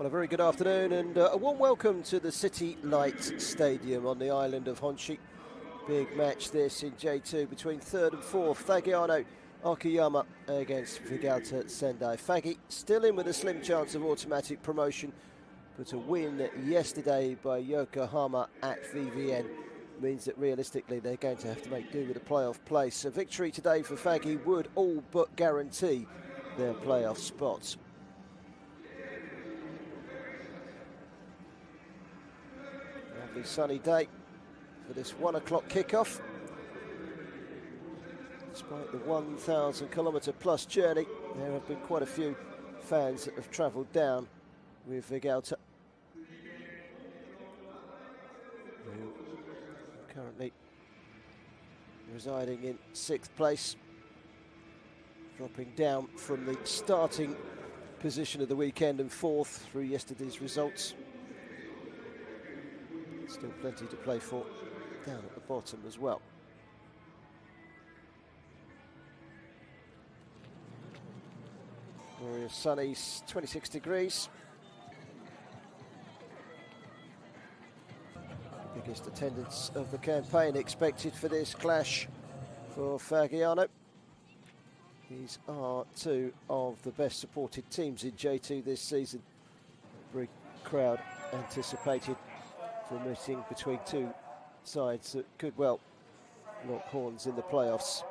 Well, a very good afternoon and a warm welcome to the City Light Stadium on the island of Honshu. Big match this in J2 between 3rd and 4th. Fagiano Okayama against Vegalta Sendai. Fagi still in with a slim chance of automatic promotion, but a win yesterday by Yokohama at VVN means that realistically they're going to have to make do with a playoff place. A victory today for Fagi would all but guarantee their playoff spots. Lovely sunny day for this 1 o'clock kickoff. Despite the 1,000 kilometre plus journey, there have been quite a few fans that have travelled down with Vegalta. Currently residing in 6th place, dropping down from the starting position of the weekend and 4th through yesterday's results. Still plenty to play for down at the bottom as well. Glorious sunny, 26 degrees. Biggest attendance of the campaign expected for this clash for Fagiano. These are two of the best supported teams in J2 this season. Every crowd anticipated for a meeting between two sides that could well lock horns in the playoffs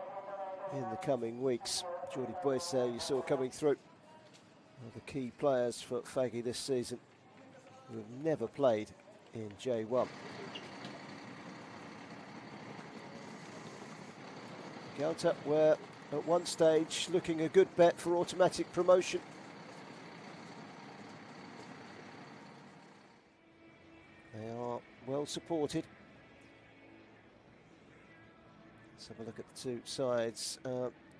in the coming weeks. Jordi Boyce you saw coming through, one of the key players for Fagi this season, who have never played in J1. Vegalta were at one stage looking a good bet for automatic promotion. They are well supported. Let's have a look at the two sides.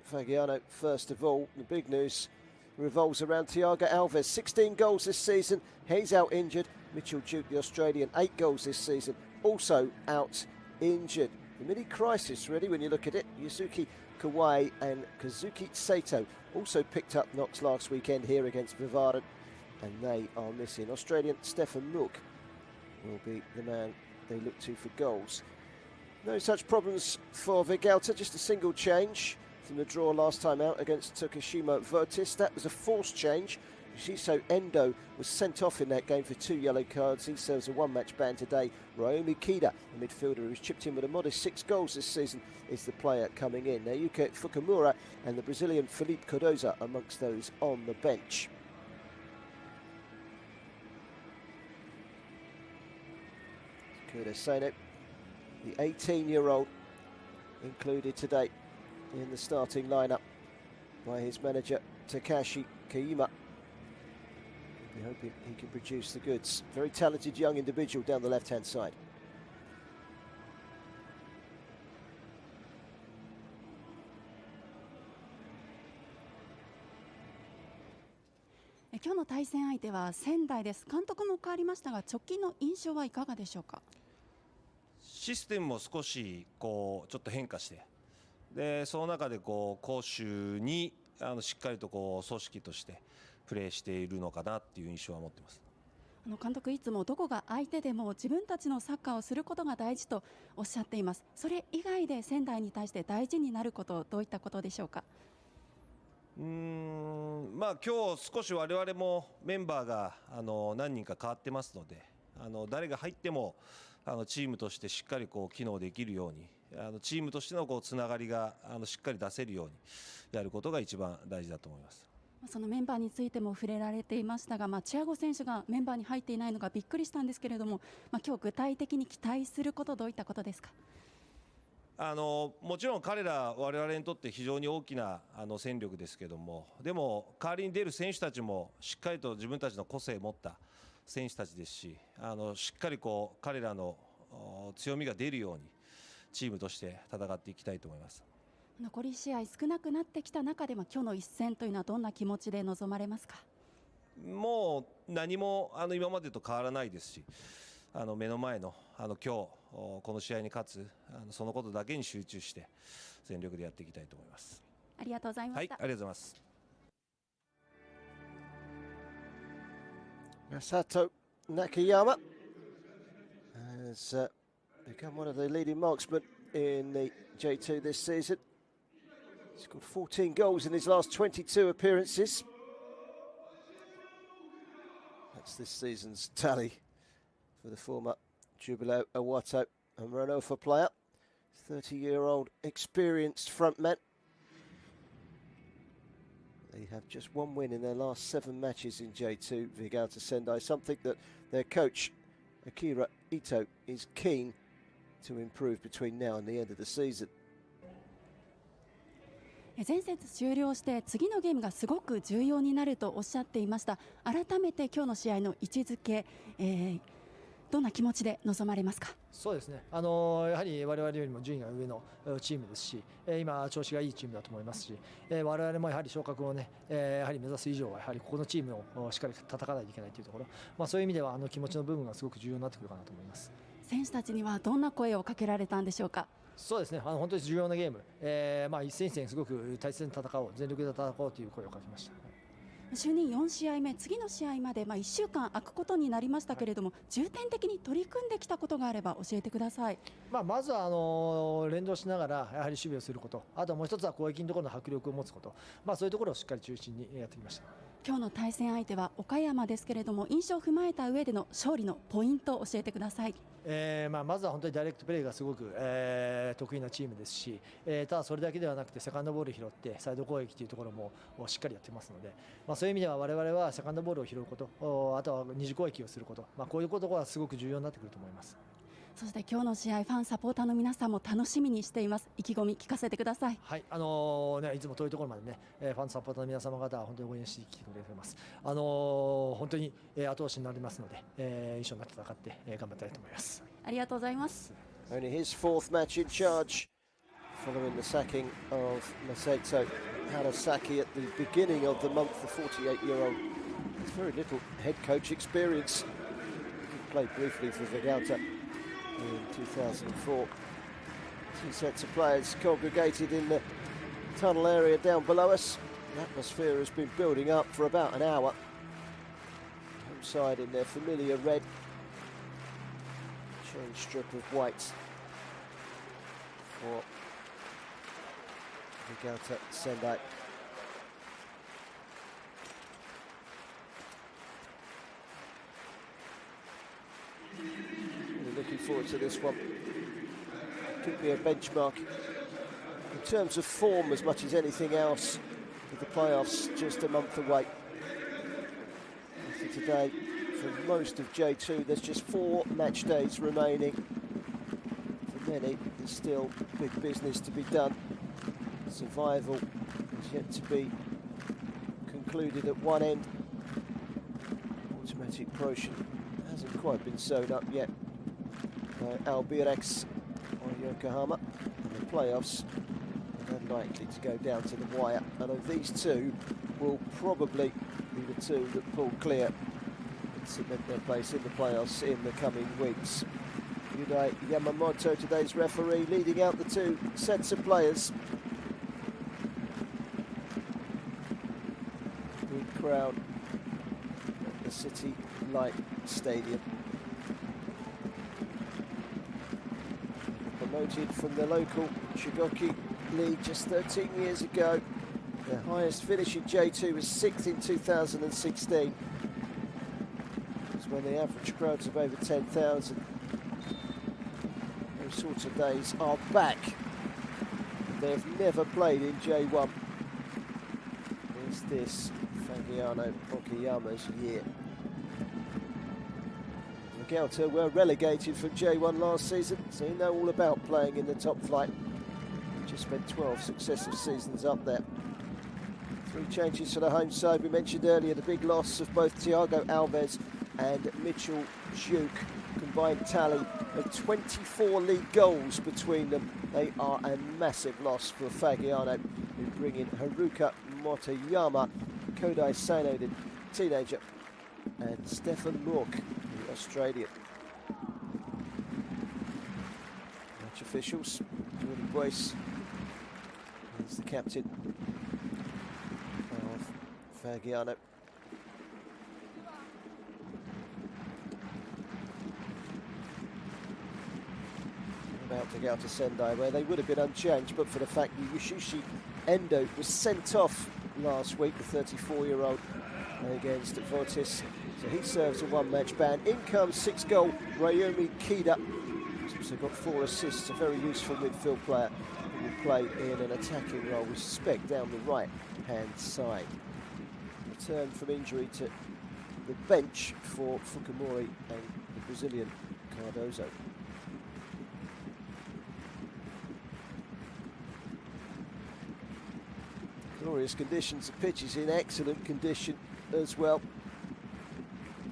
Fagiano, first of all, the big news revolves around Thiago Alves. 16 goals this season. He's out injured. Mitchell Duke, the Australian, 8 goals this season, also out injured. The mini crisis, really, when you look at it. Yusuke Kawai and Kazuki Sato also picked up knocks last weekend here against Vivaren, and they are missing. Australian Stefan Nook will be the man they look to for goals. No such problems for Vegalta, just a single change from the draw last time out against Tokushima Votis. That was a forced change. Shiso Endo was sent off in that game for 2 yellow cards. He serves a 1-match ban today. Ryomi Kida, a midfielder who's chipped in with a modest 6 goals this season, is the player coming in. Naoyuki Fukumura and the Brazilian Felipe Cardoza amongst those on the bench. Kudaseno, the 18-year-old, included today in the starting lineup by his manager Takashi Kiyima. We're hoping he can produce the goods. Very talented young individual down the left-hand side. 今日の対戦相手は仙台です。監督も変わりましたが、直近の印象はいかがでしょうか。システムも少しちょっと変化して、でその中で攻守にしっかりと組織としてプレーしているのかなっていう印象は持ってます。監督いつもどこが相手でも自分たちのサッカーをすることが大事とおっしゃっています。それ以外で仙台に対して大事になること、どういったことでしょうか。今日少し我々もメンバーが何人か変わってますので、誰が入ってもチームとしてしっかり機能できるように、チームとしてのつながりがしっかり出せるようにやることが一番大事だと思います。そのメンバーについても触れられていましたが、チアゴ選手がメンバーに入っていないのがびっくりしたんですけれども、今日具体的に期待すること、どういったことですか。もちろん彼ら我々にとって非常に大きな戦力ですけども、でも代わりに出る選手たちもしっかりと自分たちの個性を持った選手たちですし、しっかり彼らの強みが出るようにチームとして戦っていきたいと思います。残り試合少なくなってきた中でも今日の一戦というのはどんな気持ちで臨まれますか。もう何も今までと変わらないですし、目の前の今日この試合に勝つそのことだけに集中して全力でやっていきたいと思います。ありがとうございました。はい、ありがとうございます。Masato Nakayama has become one of the leading marksmen in the J2 this season. He's scored 14 goals in his last 22 appearances. That's this season's tally for the former Jubilo Awato and Ranofa player. 30-year-old experienced frontman. They have just one win in their last 7 matches in J2 Vegalta Sendai, something that their coach Akira Ito is keen to improve between now and the end of the season. 前節終了して次のゲームがすごく重要になるとおっしゃっていました。改めて今日の試合の位置づけ、どんな気持ちで臨まれますか？そうですね、やはり我々よりも順位が上のチームですし、今調子がいいチームだと思いますし、我々もやはり昇格をね、やはり目指す以上はやはりここのチームをしっかり叩かないといけないというところ、そういう意味では気持ちの部分がすごく重要になってくるかなと思います。選手たちにはどんな声をかけられたんでしょうか？そうですね、本当に重要なゲーム、一戦一戦すごく大切に戦おう、全力で戦おうという声をかけました。就任4試合目、次の試合まで1週間空くことになりましたけれども、重点的に取り組んできたことがあれば教えてください。まずは連動しながらやはり守備をすること、あともう一つは攻撃のところの迫力を持つこと、そういうところをしっかり中心にやってきました。今日の対戦相手は岡山ですけれども、印象を踏まえた上での勝利のポイントを教えてください。まずは本当にダイレクトプレーがすごく、得意なチームですし、ただそれだけではなくてセカンドボールを拾ってサイド攻撃というところもしっかりやってますので、そういう意味では我々はセカンドボールを拾うこと、あとは二次攻撃をすること、こういうことがすごく重要になってくると思います。そして今日の試合、ファンサポーターの皆さんも楽しみにしています。意気込み聞かせてください。はい、いつも遠いところまでね、ファンサポーターの皆様方は本当に応援してきてくれています。本当に後押しになりますので、一緒になって戦って頑張りたいと思います。ありがとうございます。Only his 4th match in charge following the sacking of Masato Harasaki at the beginning of the month. The 48-year-old has very little head coach experience. He played briefly for Vegalta in 2004. 2 sets of players congregated in the tunnel area down below us. The atmosphere has been building up for about an hour. Home side in their familiar red. Change strip of white for Vegalta Sendai. Really looking forward to this one. Could be a benchmark in terms of form as much as anything else, with the playoffs just a month away. After today, for most of J2, there's just 4 match days remaining. For many, there's still big business to be done. Survival is yet to be concluded at one end. Automatic promotion hasn't quite been sewn up yet by Albirex or Yokohama. And the playoffs are unlikely to go down to the wire. And these two will probably be the two that pull clear and cement their place in the playoffs in the coming weeks. Yudai Yamamoto, today's referee, leading out the 2 sets of players. Big crowd at the City Light Stadium. Promoted from the local Shigoki League just 13 years ago. Their highest finish in J2 was 6th in 2016. It's when the average crowds of over 10,000. Those sorts of days are back. They've never played in J1. Is this Fagiano Okayama's year? Vegalta were relegated from J1 last season, so you know all about playing in the top flight. Just spent 12 successive seasons up there. 3 changes for the home side. We mentioned earlier the big loss of both Thiago Alves and Mitchell Duke. Combined tally of 24 league goals between them. They are a massive loss for Fagiano, who bring in Haruka Motoyama, Kodai Sano, the teenager, and Stefan Rourke, the Australian. Match officials, Jordan Boyce is the captain of Fagiano. Vegalta Sendai, where they would have been unchanged, but for the fact that Yoshishi Endo was sent off last week, the 34-year-old, against Vortis. So he serves a one-match ban. In comes 6-goal Ryomi Kida. He's also got 4 assists, a very useful midfield player who will play in an attacking role, we suspect, down the right-hand side. Return from injury to the bench for Fukumori and the Brazilian Cardozo. Glorious conditions. The pitch is in excellent condition as well.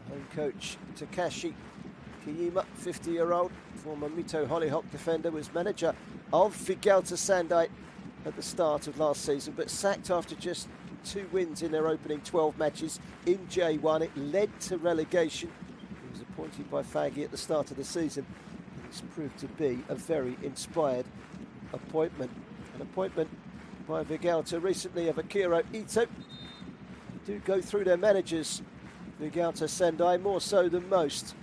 Home coach Takashi Kiyima, 50-year-old, former Mito Hollyhock defender, was manager of Vegalta Sendai at the start of last season, but sacked after just 2 wins in their opening 12 matches in J1. It led to relegation. He was appointed by Fagi at the start of the season. It's proved to be a very inspired appointment. An appointment by Vegalta recently of Akira Ito. They do go through their managers, Vegalta Sendai, more so than most.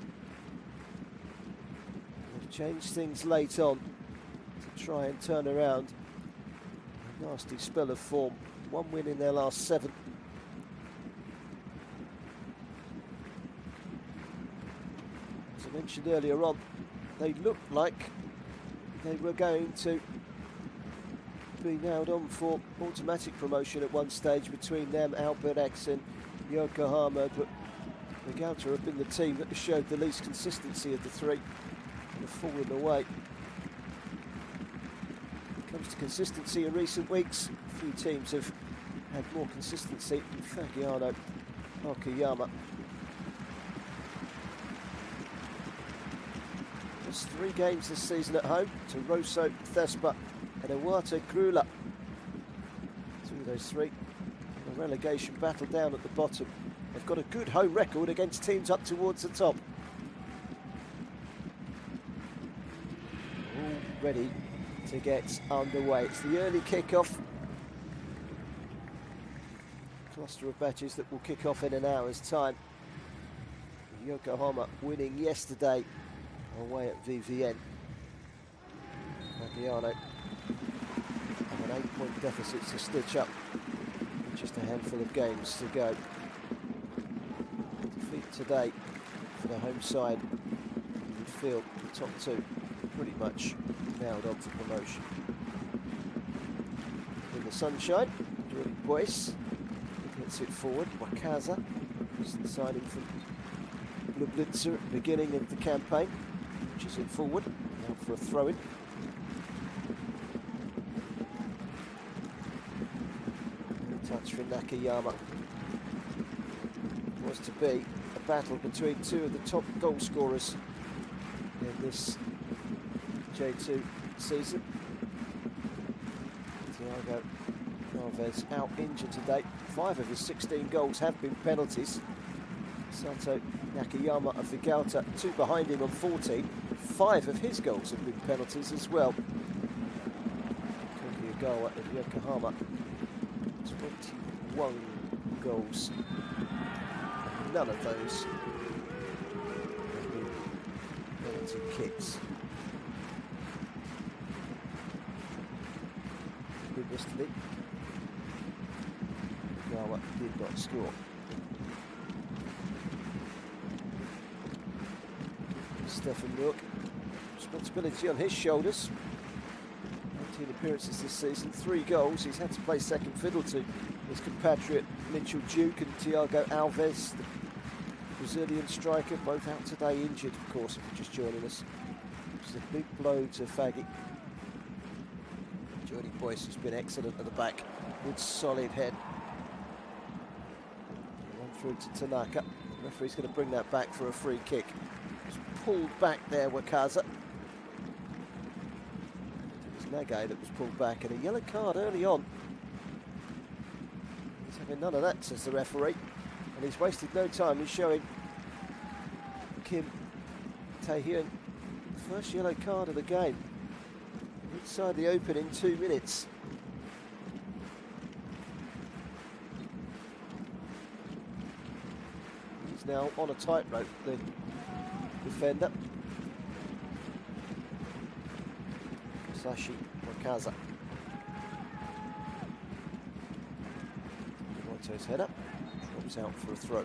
They've changed things late on to try and turn around a nasty spell of form. 1 win in their last 7. As I mentioned earlier on, they looked like they were going to be nailed on for automatic promotion at one stage between them, Albert X and Yokohama, but Vegalta have been the team that has showed the least consistency of the 3 and have fallen away. When it comes to consistency in recent weeks, a few teams have had more consistency. Fagiano Okayama. Just 3 games this season at home to Rosso, Thespa and Iwata Grula. 2 of those 3. A relegation battle down at the bottom. They've got a good home record against teams up towards the top. All ready to get underway. It's the early kickoff. Cluster of matches that will kick off in an hour's time. Yokohama winning yesterday away at VVN. Fagiano have an 8-point deficit to stitch up with just a handful of games to go. Defeat today for the home side. You feel the top 2 pretty much nailed on for promotion. In the sunshine, Jordi Boyce gets it forward. Wakaza, recent signing from Lublitzer at the beginning of the campaign, which is it forward, now for a throw-in. Touch for Nakayama. It was to be a battle between 2 of the top goal scorers in this J2 season. Thiago Alves out injured today. 5 of his 16 goals have been penalties. Sato Nakayama of Vegalta, 2 behind him on 14. 5 of his goals have been penalties as well. Kokiagawa of Yokohama, 21 goals. None of those have been penalty kicks. Previously, Gawa did not score. Stefan Nook, responsibility on his shoulders. 19 appearances this season, 3 goals. He's had to play second fiddle to his compatriot Mitchell Duke and Thiago Alves, the Brazilian striker, both out today injured, of course, if you're just joining us. It's a big blow to Fagi. Jordi Boyce has been excellent at the back with solid head. Run through to Tanaka. The referee's going to bring that back for a free kick. Just pulled back there, Wakaza. It was Nage that was pulled back, and a yellow card early on. He's having none of that, says the referee. And he's wasted no time. He's showing Kim Tae-hyun the first yellow card of the game. Inside the open in 2 minutes. He's now on a tightrope, the defender. Sashi Wakaza. Moto's header drops out for a throw.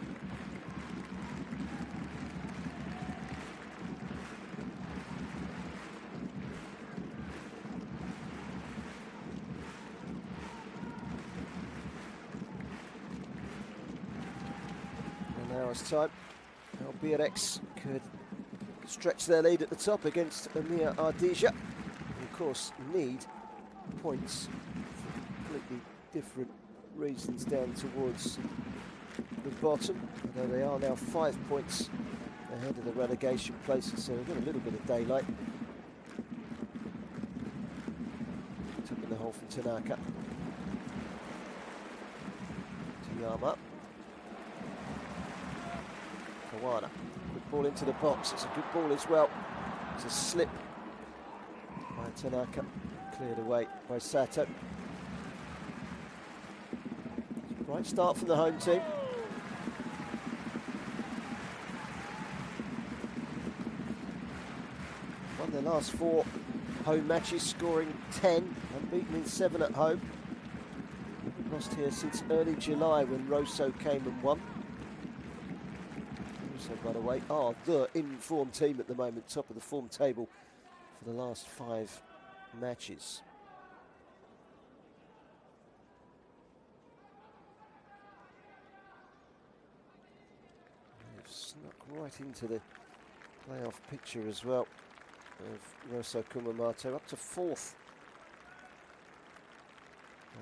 And now it's time. BRX could stretch their lead at the top against Amir Ardija. And of course, need points for completely different reasons down towards the bottom. Although they are now 5 points ahead of the relegation places, so we've got a little bit of daylight. Top in the hole from Tanaka. Okayama. Kawana. Good ball into the box. It's a good ball as well. It's a slip by Tanaka. Cleared away by Sato. Right start from the home team. Won their last 4 home matches, scoring 10, unbeaten in 7 at home. Lost here since early July when Rosso came and won. Rosso, by the way, are the in-form team at the moment, top of the form table for the last 5 matches. They've snuck right into the playoff picture as well of Rosso Kumamoto, up to 4th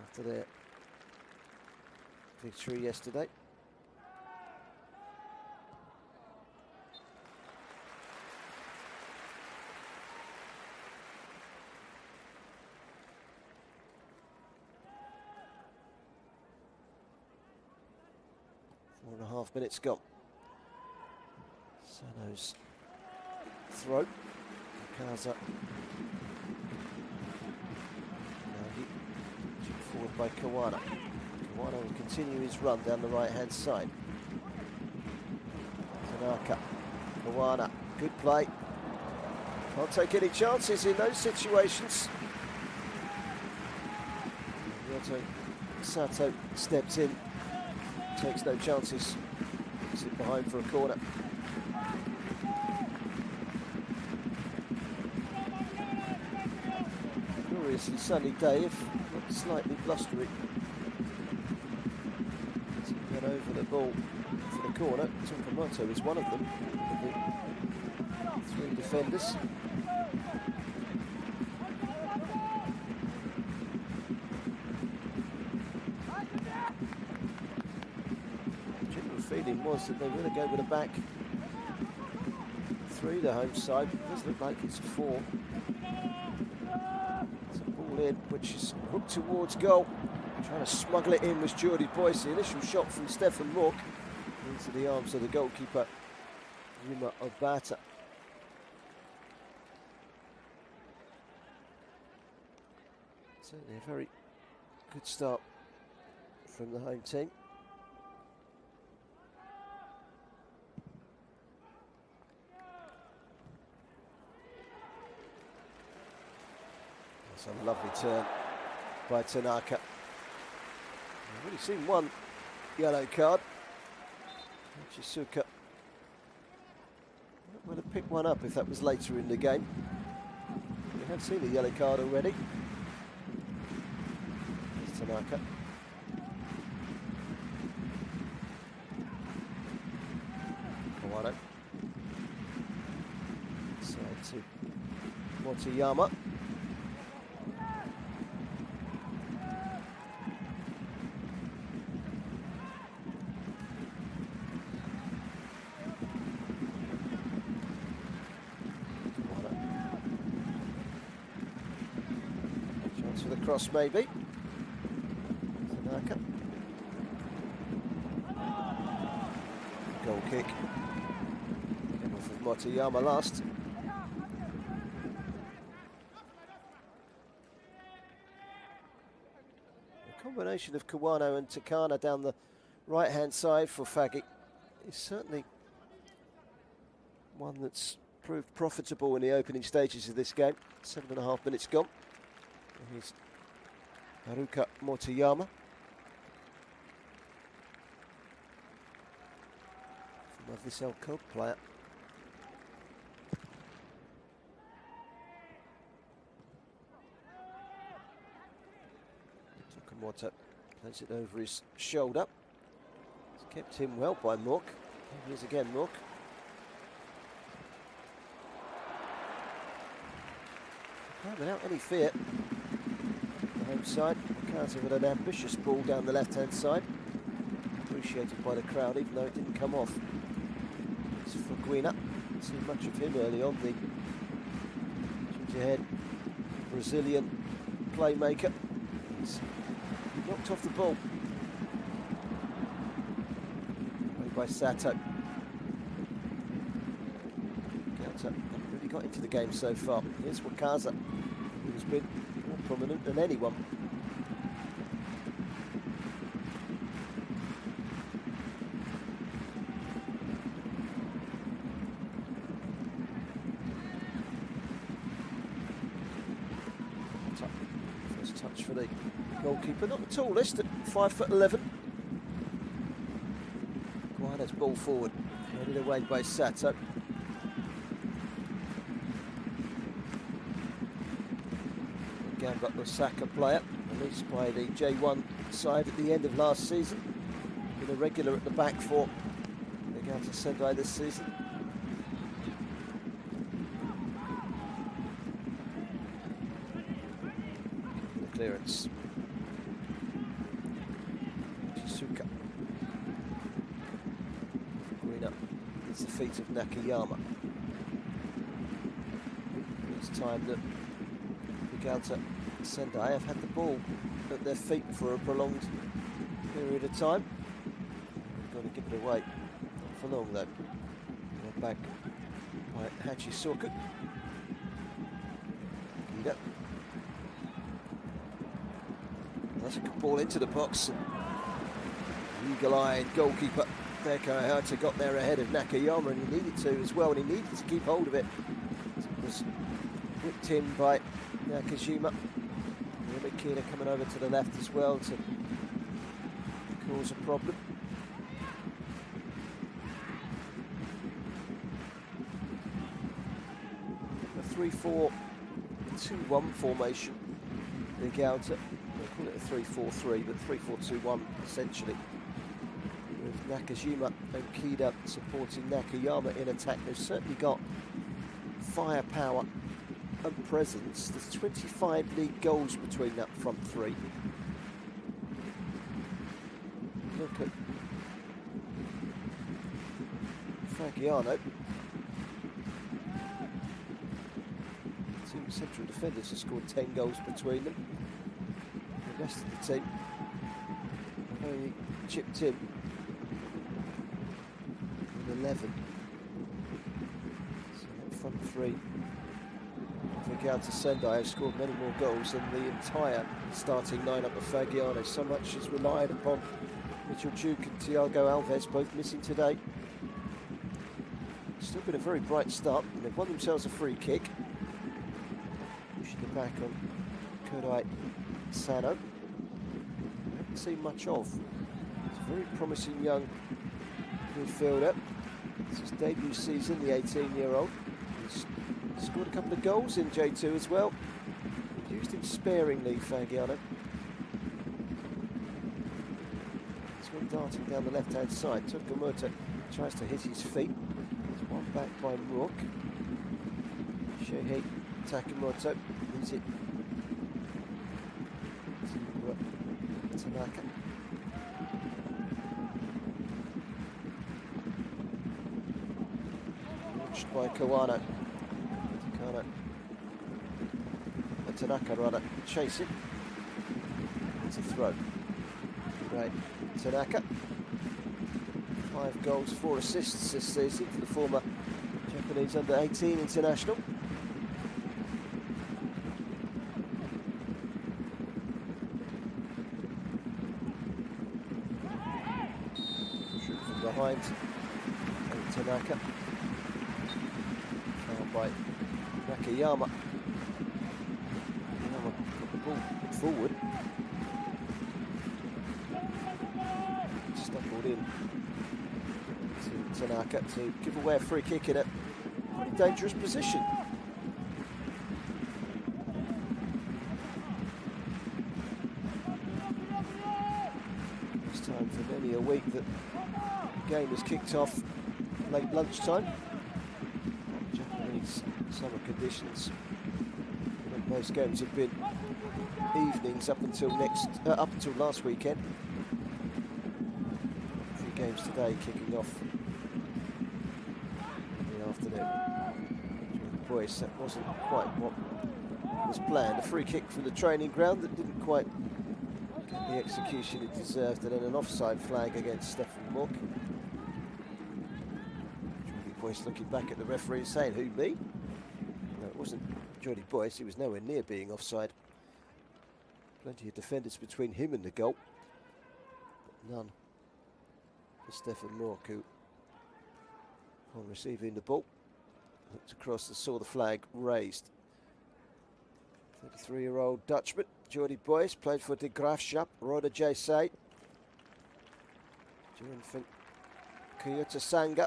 after their victory yesterday. Four and a half minutes gone. Sano's throw. Kaza. Forward by Kawana. Kawana will continue his run down the right-hand side. Tanaka. Kawana. Good play. Can't take any chances in those situations. Ryoto Sato steps in. Takes no chances. Puts it behind for a corner. Gloriously sunny day, if not slightly blustery. Get over the ball for the corner. Tokamoto is one of them, the 3 defenders. General feeling was that they were going to go with a back 3, the home side. It does look like it's 4. In, which is hooked towards goal. Trying to smuggle it in was Jordi Boyce. The initial shot from Stefan Mork into the arms of the goalkeeper, Yuma Obata. Certainly a very good start from the home team. A lovely turn by Tanaka. I've only seen 1 yellow card. Chisuka would have picked one up if that was later in the game. We have seen a yellow card already. There's Tanaka. Kawano. Side to Motoyama. For the cross, maybe. Tanaka. Goal kick. Came off of Motoyama last. A combination of Kawano and Takana down the right-hand side for Fagi is certainly one that's proved profitable in the opening stages of this game. 7.5 minutes gone. And here's Haruka Motoyama from a Vissel Kobe player. Takamoto plays it over his shoulder. It's kept in well by Mook. Here's again Mook. Without any fear. The home side, Okaza with an ambitious ball down the left-hand side. Appreciated by the crowd, even though it didn't come off. It's Fagiano. Didn't see much of him early on. The ginger-head Brazilian playmaker. He's knocked off the ball. Played by Sato. Vegalta haven't really got into the game so far. Here's Wakaza, who's been more prominent than anyone. First touch for the goalkeeper, not the tallest, at 5'11". Guana's ball forward, headed away by Sato. Again, got the Osaka player, released by the J1 side at the end of last season. Been a regular at the back for Vegalta Sendai this season. The clearance. Shizuka. Green up. It's the feet of Nakayama. It's time that Vegalta Sendai have had the ball at their feet for a prolonged period of time. Got to give it away. Not for long though. Got back by Hachisoku. Gida. That's a good ball into the box. Eagle-eyed goalkeeper Beko Ahata got there ahead of Nakayama, and he needed to as well, and he needed to keep hold of it. It was whipped in by Nakajima. Kina coming over to the left as well to cause a problem. A 3-4-2-1 formation. Vegalta, they call it a 3-4-3, but 3-4-2-1 essentially. With Nakajima and Kida supporting Nakayama in attack. They've certainly got firepower and presence. There's 25 league goals between that front three. Look at Fagiano. Two central defenders have scored 10 goals between them. The rest of the team have only chipped in with 11. So that front three, Vegalta Sendai have scored many more goals than the entire starting lineup of Fagiano. So much is relied upon Mitchell Duke and Thiago Alves, both missing today. Still been a very bright start, and they've won themselves a free kick. Pushing it back on Kodai Sano. Haven't seen much of. It's a very promising young midfielder. It's his debut season, the 18-year-old. He's scored a couple of goals in J2 as well. Used him sparingly, Fagiano. He's one darting down the left-hand side. Takamoto tries to hit his feet. There's one back by Rook. Shohei Takamoto leaves it to Tanaka. Launched by Kawano. Tanaka rather chasing. It's a throw. Right, Tanaka. 5 goals, 4 assists this season for the former Japanese under-18 international. Shoot from behind. And Tanaka. Foul by Okayama. Okayama got the ball forward. Stumbled in to Tanaka to give away a free kick in a pretty dangerous position. It's time for many a week that the game is kicked off late lunchtime. Japanese summer conditions. Most games have been evenings up until last weekend. 3 games today kicking off in the afternoon. Boys, that wasn't quite what was planned. A free kick from the training ground that didn't quite get the execution it deserved, and then an offside flag against Stefan Mork. Boyce looking back at the referee saying, "Who, me?" No, it wasn't Jordi Boyce. He was nowhere near being offside. Plenty of defenders between him and the goal, but none for Stefan Mork, who, on receiving the ball, looked across and saw the flag raised. 33-year-old Dutchman Jordi Boyce played for De Graafschap, Roda JC. Joined from Kyoto Sanga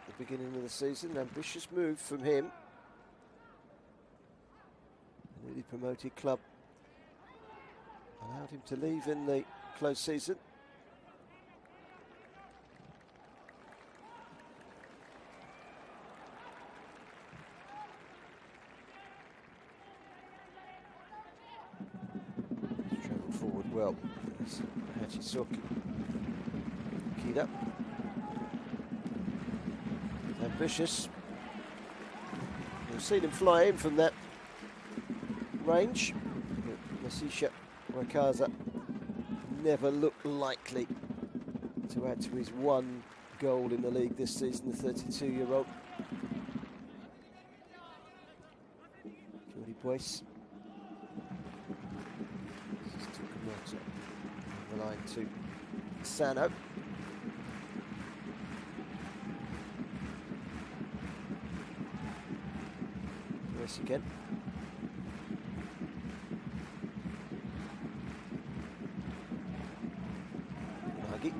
at the beginning of the season. Ambitious move from him. The newly promoted club allowed him to leave in the close season. He's travelled forward well. There's Hachisaki. Kida. Ambitious. We've seen him fly in from that range. Masisha Wakaza never looked likely to add to his 1 goal in the league this season, the 32-year-old. Jordi Boyce. The line to Sano. Boyce again. Nagi.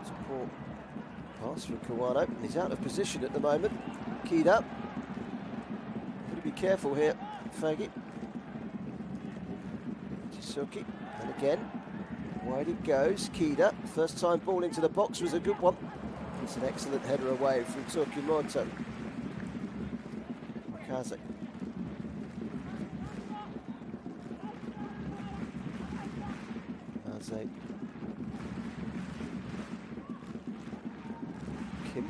Support pass from Kawano. He's out of position at the moment. Keyed up. Got to be careful here, Fagi. Suki, and again, wide it goes. Kida, first time ball into the box was a good one. It's an excellent header away from Tokimoto. Kaze. Kaze. Kim.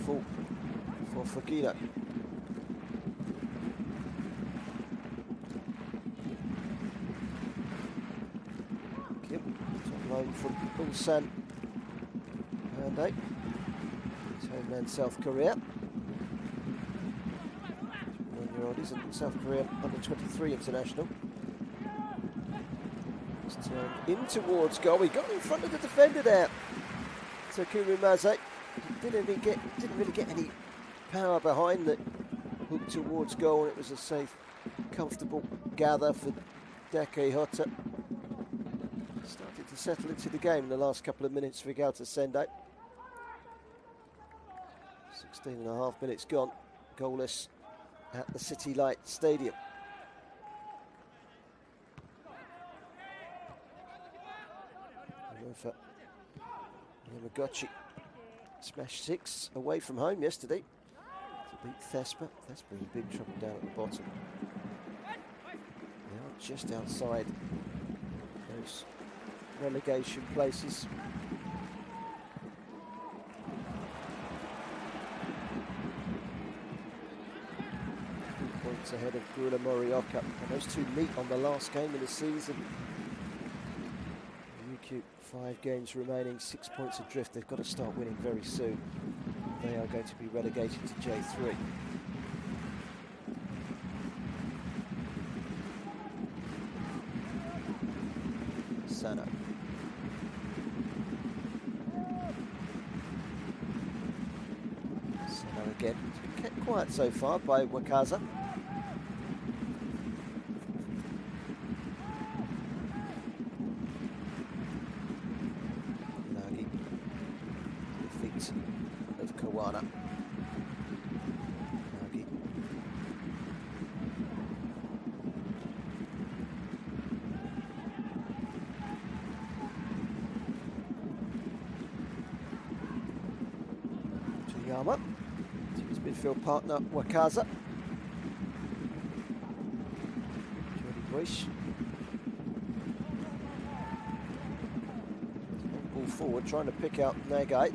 Full for Fukida. From Ulsan Hyundai, his homeland South Korea. 1-year-old is a South Korean under-23 international. He's turned in towards goal. He got in front of the defender there. Takumi Maze didn't really get any power behind the hook towards goal. It was a safe, comfortable gather for Dake Hota. Started to settle into the game in the last couple of minutes for Vegalta Sendai. 16.5 minutes gone, goalless at the City Light Stadium. For Yamaguchi, smashed 6 away from home yesterday to beat Thespa. Thespa in big trouble down at the bottom. They are just outside those relegation places. Points ahead of Gula Morioka, and those two meet on the last game of the season. UQ 5 games remaining, 6 points adrift. They've got to start winning very soon. They are going to be relegated to J3. Sano. Sano again. Kept quiet so far by Wakaza. Nagi. The feet of Kawana. Nagi. Okayama. His midfield partner Wakaza. Jordi Bush. Ball forward, trying to pick out Nagai.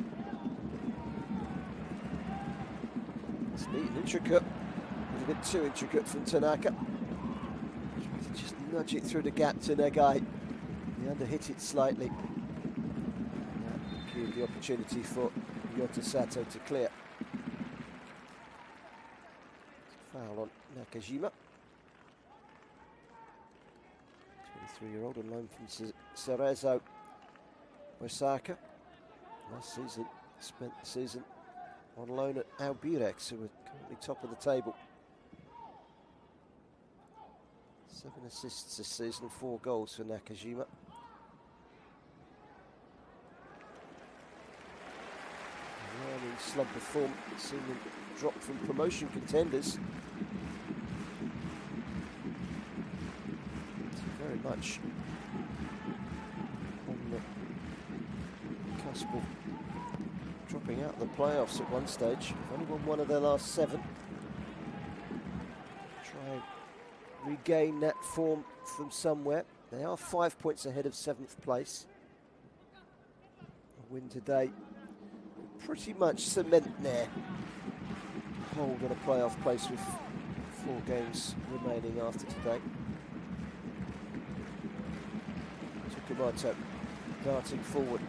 It's neat and intricate. A little bit too intricate from Tanaka. Trying to just nudge it through the gap to Nagai. He underhit it slightly. That gave the opportunity for Yota Sato to clear. Foul on Nakajima. 23-year-old on loan from Cerezo Osaka. Last season, spent the season on loan at Albirex, who were currently top of the table. 7 assists this season, 4 goals for Nakajima. In slump of form, seen them drop from promotion contenders. It's very much on the cusp of dropping out of the playoffs at one stage. They've only won one of their last 7. Try and regain that form from somewhere. They are 5 points ahead of 7th place. A win today pretty much cement their hold on a playoff place with 4 games remaining after today. Tsukumoto darting forward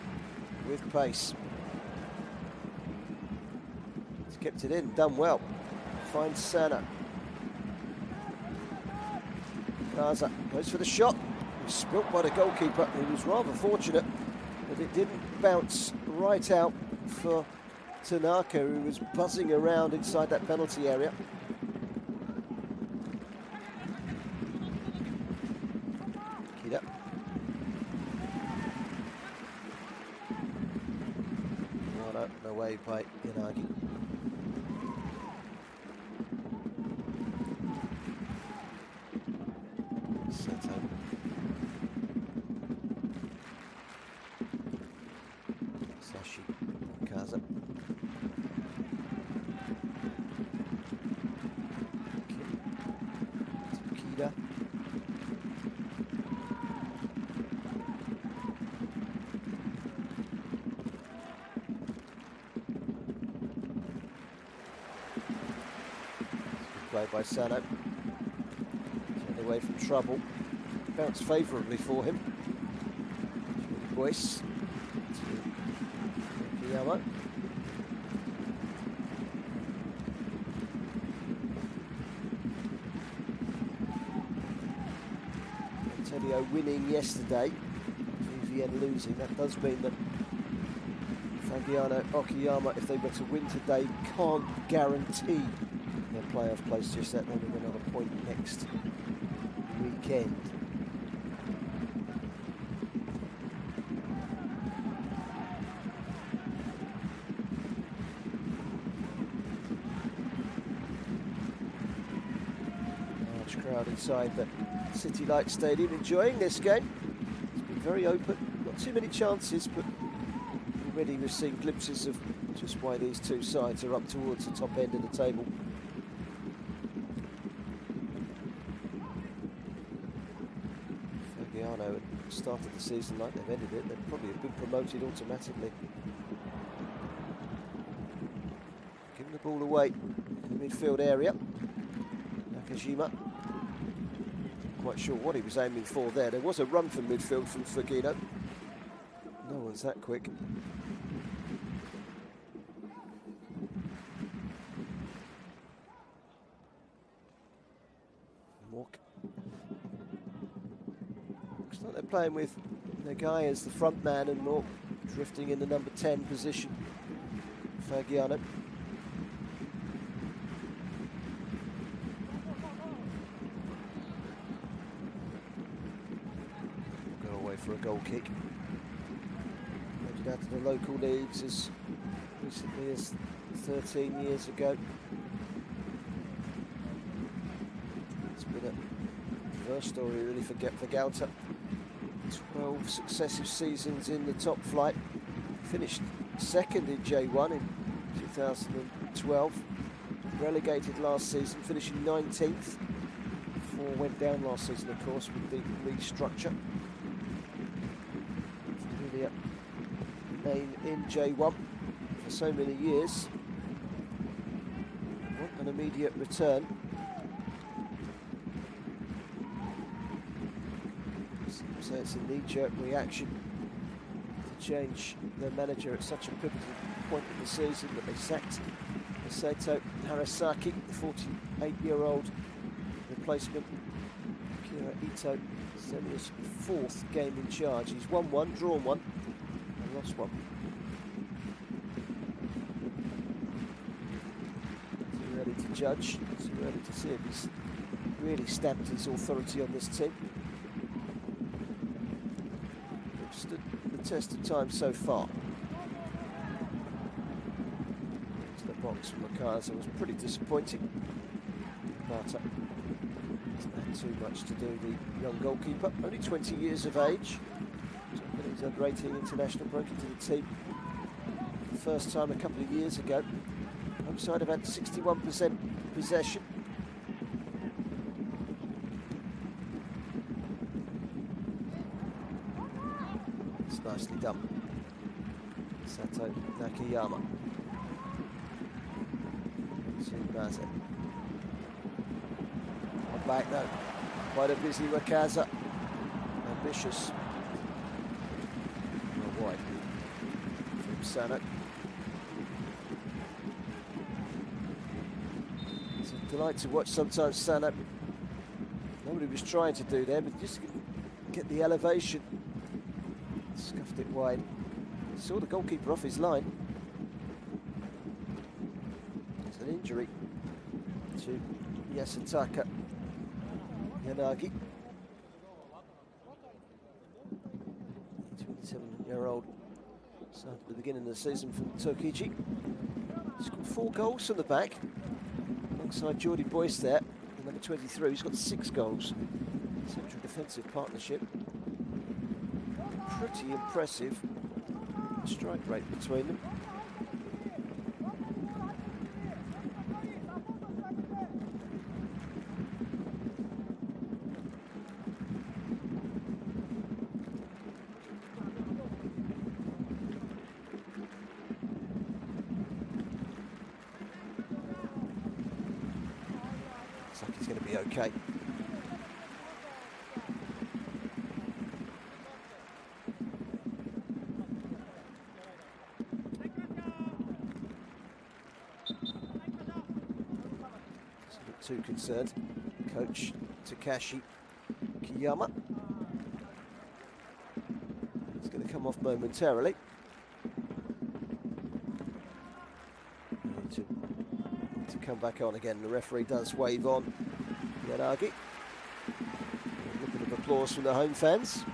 with pace. He's kept it in, done well. Finds Sana. Gaza goes for the shot. It was spilt by the goalkeeper. He was rather fortunate that it didn't bounce right out for Tanaka, who was buzzing around inside that penalty area. Kida. One out and away by Yanagi. Sato. Sashi. Kaza. Kida. Play by Sano. Turned away from trouble. Bounced favourably for him. Boyce. Okayama. Antonio winning yesterday, VVN losing. That does mean that Fagiano Okayama, if they were to win today, can't guarantee their playoff place just yet. They need another point next weekend. Large crowd inside the City Light Stadium enjoying this game. It's been very open, not too many chances, but already we've seen glimpses of just why these two sides are up towards the top end of the table. Fagiano started the season like they've ended it, they'd probably have been promoted automatically. Giving the ball away in the midfield area. Nakajima. Quite sure what he was aiming for there. There was a run from midfield from Fagino. No one's that quick. Mork. Looks like they're playing with Nagai as the front man and more drifting in the number 10 position. Fagiano. Go away for a goal kick. Moved out to the local leagues as recently as 13 years ago. It's been a first story really for Vegalta. 12 successive seasons in the top flight. Finished second in J1 in 2012. Relegated last season, finishing 19th. 4 went down last season, of course, with the restructure. Really a name in J1 for so many years. Want an immediate return. So it's a knee-jerk reaction to change their manager at such a pivotal point in the season that they sacked Masato Harasaki, the 48-year-old replacement. Kira Ito, it's only his 4th game in charge. He's won 1, drawn 1, and lost 1. Too early to judge, too early to see if he's really stamped his authority on this team. Stood the test of time so far. Into the box from Okaza was pretty disappointing. But hasn't had too much to do, the young goalkeeper, only 20 years of age. He's under 18 international, broke into the team for the first time a couple of years ago. Home side have had 61% possession. Nicely done. Sato Nakayama. Tsumaze. On back though. Quite a busy Wakaza. Ambitious. Well wide from Sano. It's a delight to watch sometimes Sano. Nobody was trying to do there, but just get the elevation. Scuffed it wide. Saw the goalkeeper off his line. There's an injury to Yasutaka Yanagi. 27-year-old. Started at the beginning of the season from Tokichi. He's got 4 goals from the back. Alongside Jordi Boyce there. And number 23, he's got 6 goals. Central defensive partnership. Pretty impressive strike rate between them. Looks like he's going to be okay. Too concerned. Coach Takashi Okayama. It's going to come off momentarily. To come back on again. The referee does wave on Yanagi. A little bit of applause from the home fans.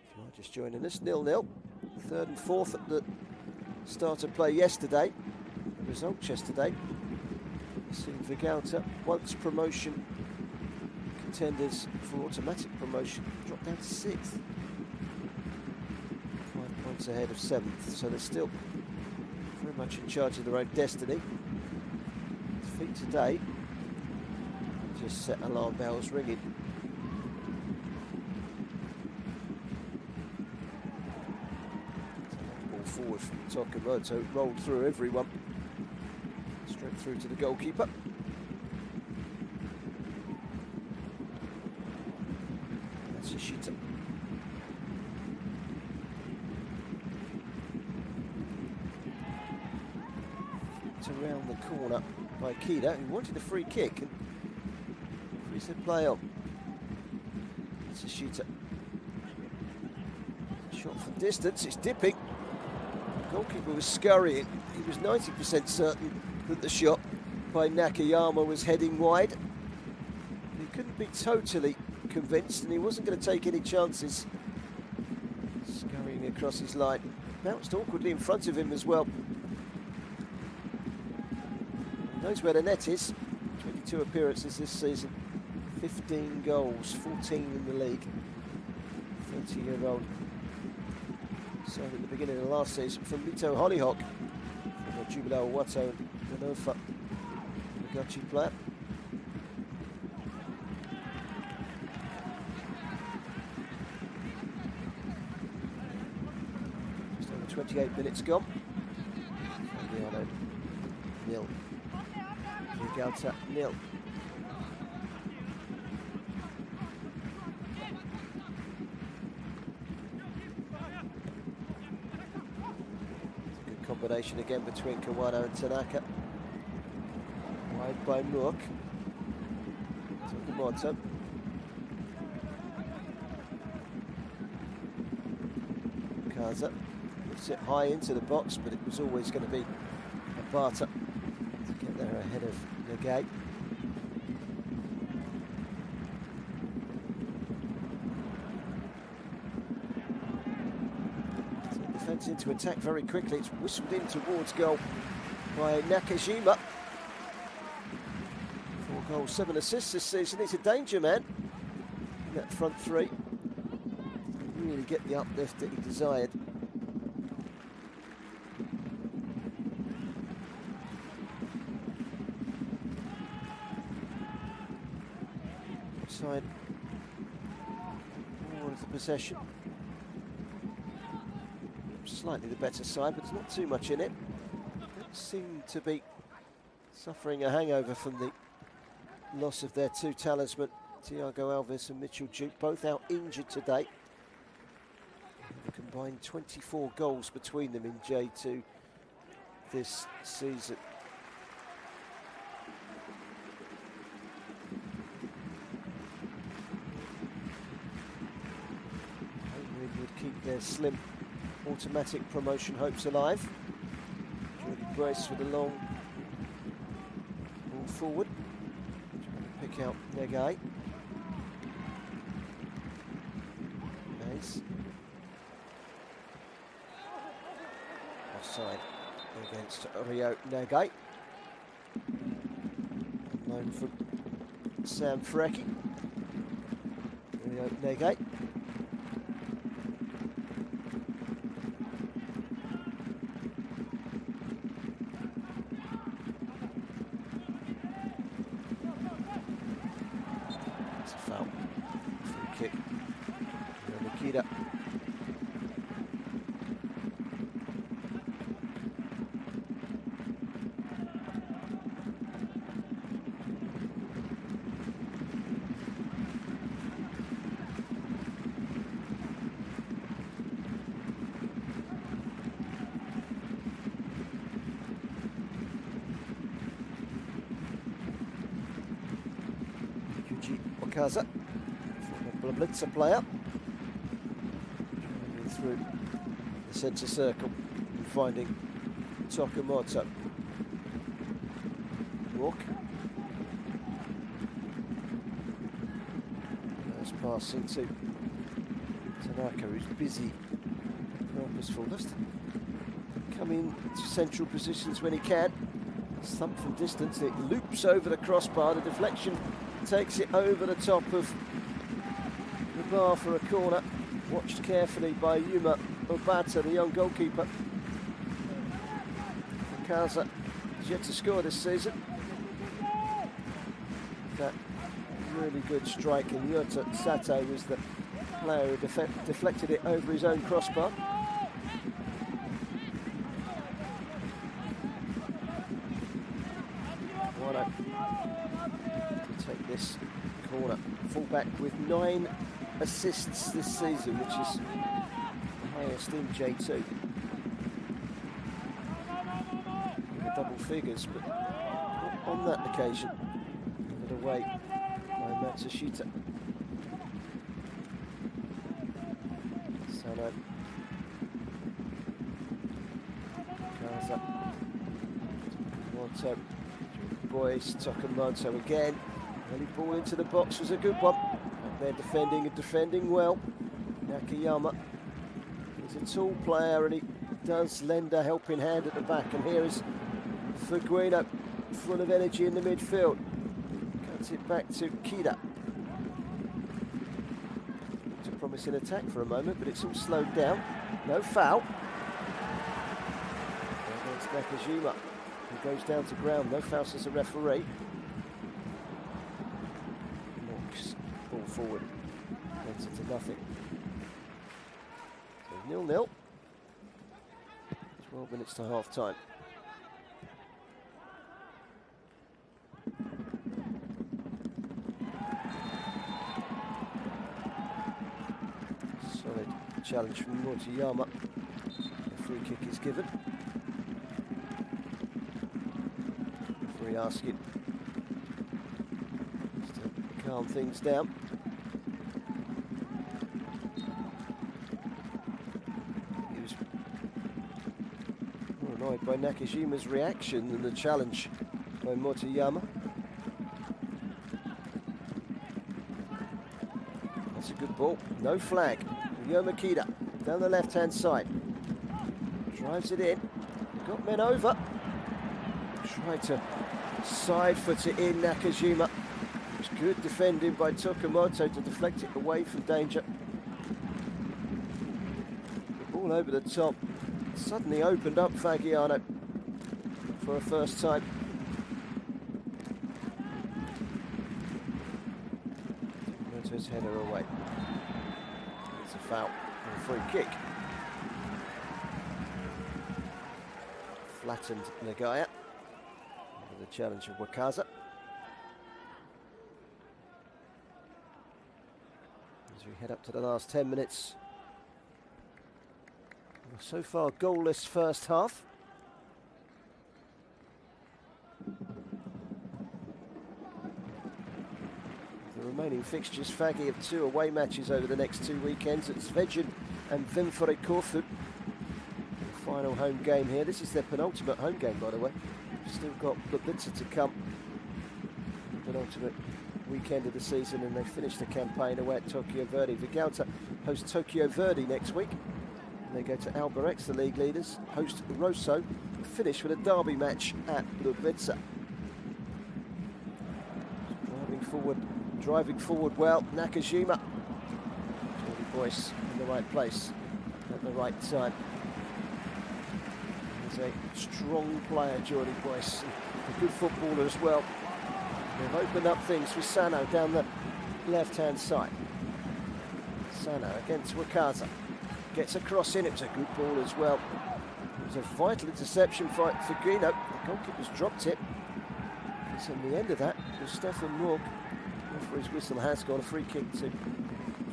If you are just joining us, 0-0. 3rd and 4th at the start of play yesterday. The result yesterday. Seeing Vegalta, once promotion contenders for automatic promotion, dropped down to 6th. 5 points ahead of 7th, so they're still very much in charge of their own destiny. Defeat today just set alarm bells ringing. Forward from Tokamoto, rolled through everyone, straight through to the goalkeeper. That's Ishita. It's around the corner by Kida, who wanted a free kick. And he said play on. It's a shooter. Shot from distance, it's dipping. The goalkeeper was scurrying. He was 90% certain that the shot by Nakayama was heading wide. He couldn't be totally convinced, and he wasn't going to take any chances. Scurrying across his line. Bounced awkwardly in front of him as well. Knows where the net is. 22 appearances this season. 15 goals, 14 in the league. 30-year-old. So at the beginning of the last season from Mito Hollyhock, from Jubilee Wato and Ganofa, the Gachi player. Just over 28 minutes gone. Fagiano 0. Vegalta 0. Combination again between Kawano and Tanaka. Wide by Mook. Tokumoto. Kaza puts it high into the box, but it was always going to be a Bata to get there ahead of Nagate. Defence into attack very quickly. It's whistled in towards goal by Nakajima. 4 goals, 7 assists this season. He's a danger man in that front three. Didn't really get the uplift that he desired. Side more of the possession. Slightly the better side, but there's not too much in it. Don't seem to be suffering a hangover from the loss of their 2 talisman, Thiago Alves and Mitchell Duke, both out injured today. A combined 24 goals between them in J2 this season. Homewood would keep their slim automatic promotion hopes alive. Jordy Brace with a long ball forward. Trying to pick out Negai. Nice. Offside against Ryo Negai. Loan from Sam Freki. Ryo Negai. Nikita. Yuji Wakaza, former Blitzer player. Through the centre circle and finding Tokumoto. Walk. Nice pass into Tanaka, who's busy, purposeful. Just come in to central positions when he can. Thump from distance, it loops over the crossbar. The deflection takes it over the top of the bar for a corner. Watched carefully by Yuma Obata, the young goalkeeper. Kaza is yet to score this season. That really good strike, and Yota Sato was the player who deflected it over his own crossbar. Wano take this corner. Fullback with 9 assists this season, which is the highest in J2. Double figures, but not on that occasion. Given away by Matsushita. Sano. Kaza. Moto. Boys, Tokamoto again. Early ball into the box was a good one. They're defending and defending well. Nakayama is a tall player and he does lend a helping hand at the back. And here is Fagiano, full of energy in the midfield. Cuts it back to Kida. It's a promising attack for a moment, but it's all slowed down. No foul. Against Nakajima, who goes down to ground. No foul as a referee. Knocks ball forward. Ends it to nothing. So 0-0. 12 minutes to half time. Solid challenge from Okayama. A free kick is given. Referee asking just to calm things down. He was more annoyed by Nakajima's reaction than the challenge by Motoyama. That's a good ball. No flag. Yoma Kida down the left-hand side. Drives it in. Got men over. Tried to side foot it in, Nakajima. It's good defending by Tokamoto to deflect it away from danger. The ball over the top. Suddenly opened up Fagiano for a first time. Tokamoto's header away. It's a foul and a free kick. Flattened Nagaya. The challenge of Wakaza. As we head up to the last 10 minutes. So far goalless first half. The remaining fixtures, Faggy have 2 away matches over the next 2 weekends at Svegen and Vimfore Corfu. Final home game here. This is their penultimate home game, by the way. Still got Blitzer to come. Penultimate weekend of the season, and they finish the campaign away at Tokyo Verdy. Vegalta host Tokyo Verdy next week. And they go to Alberex, the league leaders, host Rosso, and finish with a derby match at Blitzer. Driving forward well, Nakajima. Jordy Boyce in the right place at the right time. He's a strong player, Jordy Boyce, a good footballer as well. They've opened up things with Sano down the left-hand side. Sano against Wakaza. Gets a cross in, it was a good ball as well. It was a vital interception for Fagino. The goalkeeper's dropped it. So in the end of that was Stefan Morg. For his whistle has gone, a free kick to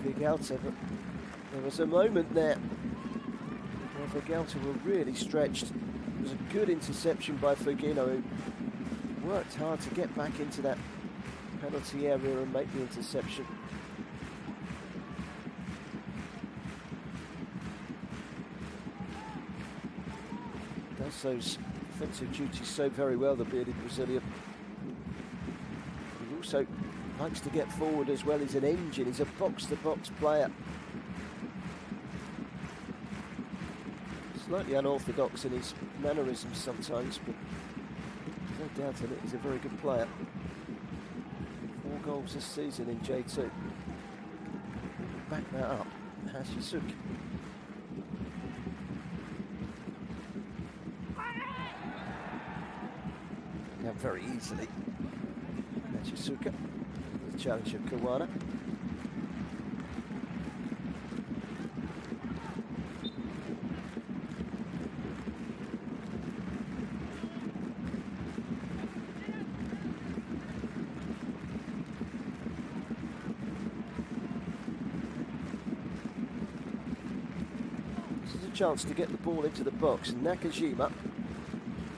Vegalta, but there was a moment there where Vegalta were really stretched. It was a good interception by Fagino, who worked hard to get back into that penalty area and make the interception. Does those defensive duties so very well, the bearded Brazilian. He also likes to get forward as well. He's an engine, he's a box-to-box player. Slightly unorthodox in his mannerisms sometimes, but no doubt in it, he's a very good player. 4 goals this season in J2. Back that up, Hashisuke. Now very easily, Hashisuke. Challenge of Kawana. This is a chance to get the ball into the box. Nakajima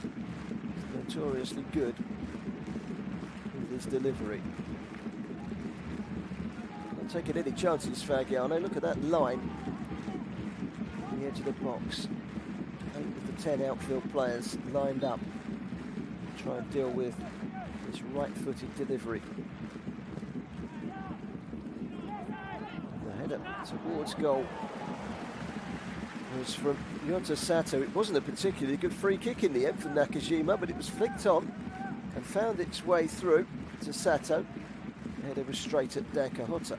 is notoriously good his delivery. Not taking any chances, Fagiano. Look at that line on the edge of the box. 8 of the 10 outfield players lined up. Try and deal with this right-footed delivery. The header towards goal was from Yota Sato. It wasn't a particularly good free kick in the end from Nakajima, but it was flicked on and found its way through to Sato. The header was straight at Dakahota.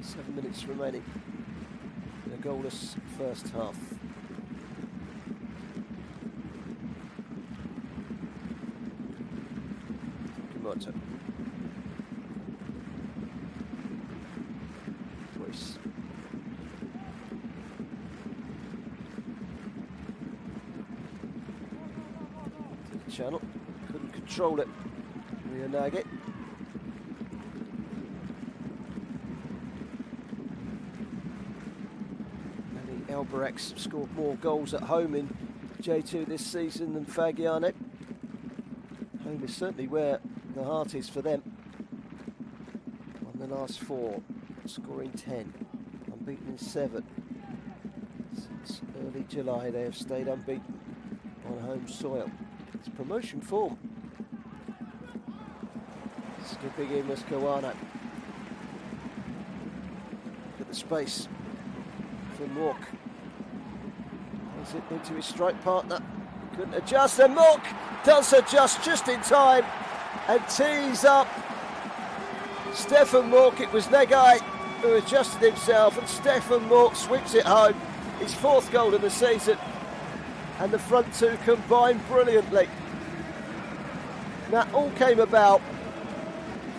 7 minutes remaining in a goalless first half. Kimoto. Twice. To the channel. Couldn't control it. Rionage. The Albirex have scored more goals at home in J2 this season than Fagiano. Home is certainly where the heart is for them. Won the last 4, scoring 10, unbeaten in 7. Since early July they have stayed unbeaten on home soil. It's promotion form. Skipping in was Kawano. At the space for Mork. Has it into his strike partner. Couldn't adjust, and Mork does adjust just in time and tees up Stefan Mork. It was Negai who adjusted himself, and Stefan Mork sweeps it home. His 4th goal of the season, and the front two combined brilliantly. That all came about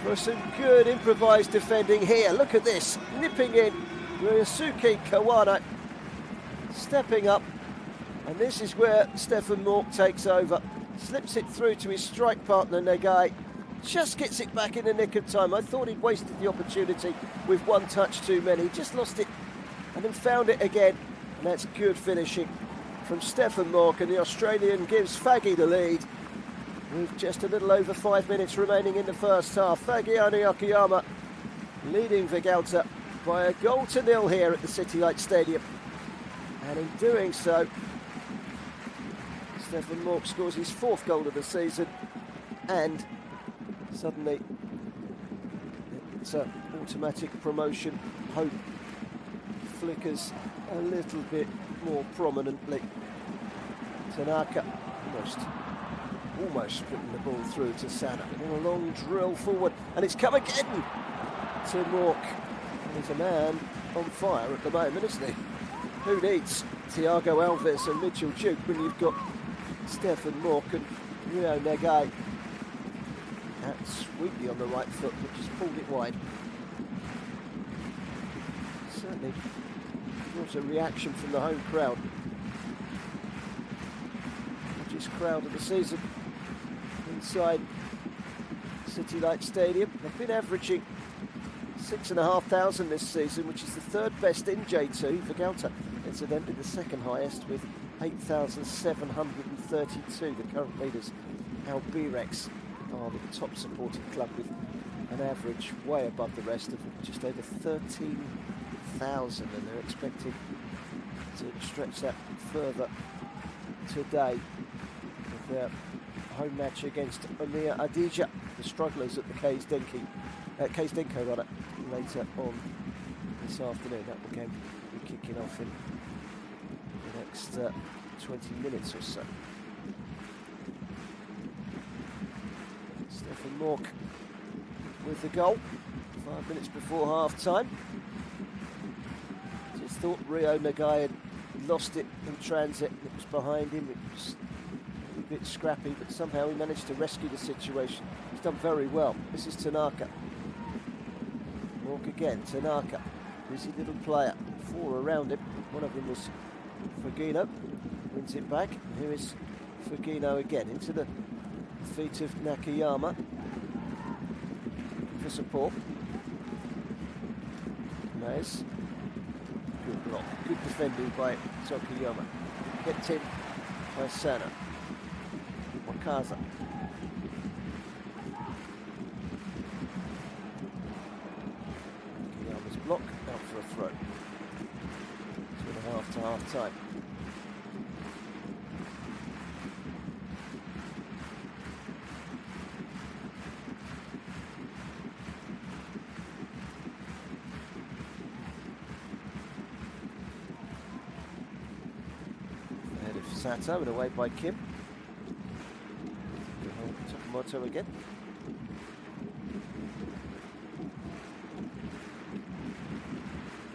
for some good improvised defending here. Look at this, nipping in, Ryosuke Kawano stepping up, and this is where Stefan Mork takes over. Slips it through to his strike partner Negai. Just gets it back in the nick of time. I thought he'd wasted the opportunity with one touch too many. Just lost it and then found it again. And that's good finishing from Stefan Mork, and the Australian gives Faggy the lead with just a little over 5 minutes remaining in the first half. Fagiano Okayama leading Vegalta by a 1-0 here at the City Light Stadium. And in doing so, Stefan Mork scores his 4th goal of the season, and suddenly it's an automatic promotion. Hope flickers a little bit more prominently. Tanaka almost putting the ball through to Sana. And a long drill forward, and it's come again to Mork. He's a man on fire at the moment, isn't he? Who needs Thiago Alves and Mitchell Duke when you've got Stefan Mork and Ryosuke? That's sweetly on the right foot, but just pulled it wide. Certainly draws a reaction from the home crowd. Largest crowd of the season inside City Light Stadium. They've been averaging 6,500 this season, which is the 3rd best in J2. Vegalta, incidentally, the 2nd highest with 8,732. The current leaders, Albirex, are the top supported club with an average way above the rest of just over 13,000, and they're expected to stretch that further today with their home match against Omiya Adija, the strugglers at the Keizdenko later on this afternoon. That will game be kicking off in the next 20 minutes or so. Stefan Mork with the goal 5 minutes before half time. Just thought Ryosuke had lost it in transit. It was behind him. It was a bit scrappy, but somehow he managed to rescue the situation. He's done very well. This is Tanaka. Mork again. Tanaka, busy little player. 4 around him. One of them was Fagino. Wins it back. Here is Fagino again into the feet of Nakayama for support. Nice. Good block. Good defending by Tokuyama. Kept in by Sana. Wakaza. block, out for a throw. 2.5 to half time. Ahead of Sato and away by Kim. Takamoto again.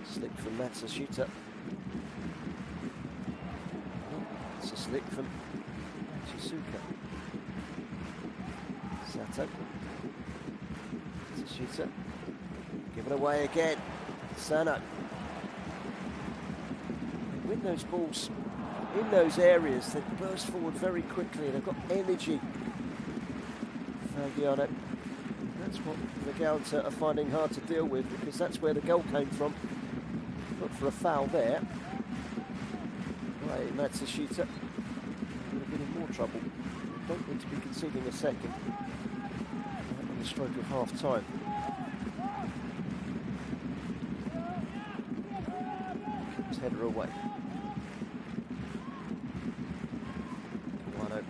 Slick from Matsushita. It's a slick from Chisuka. Sato. Matsushita. Given away again. Sano. They win those balls in those areas. They burst forward very quickly. They've got energy. Fagiano. That's what Vegalta are finding hard to deal with, because that's where the goal came from. Look for a foul there. Right, Matsushita would have been in more trouble. Don't need to be conceding a second. Right on the stroke of half time. Keeps header away. Wano.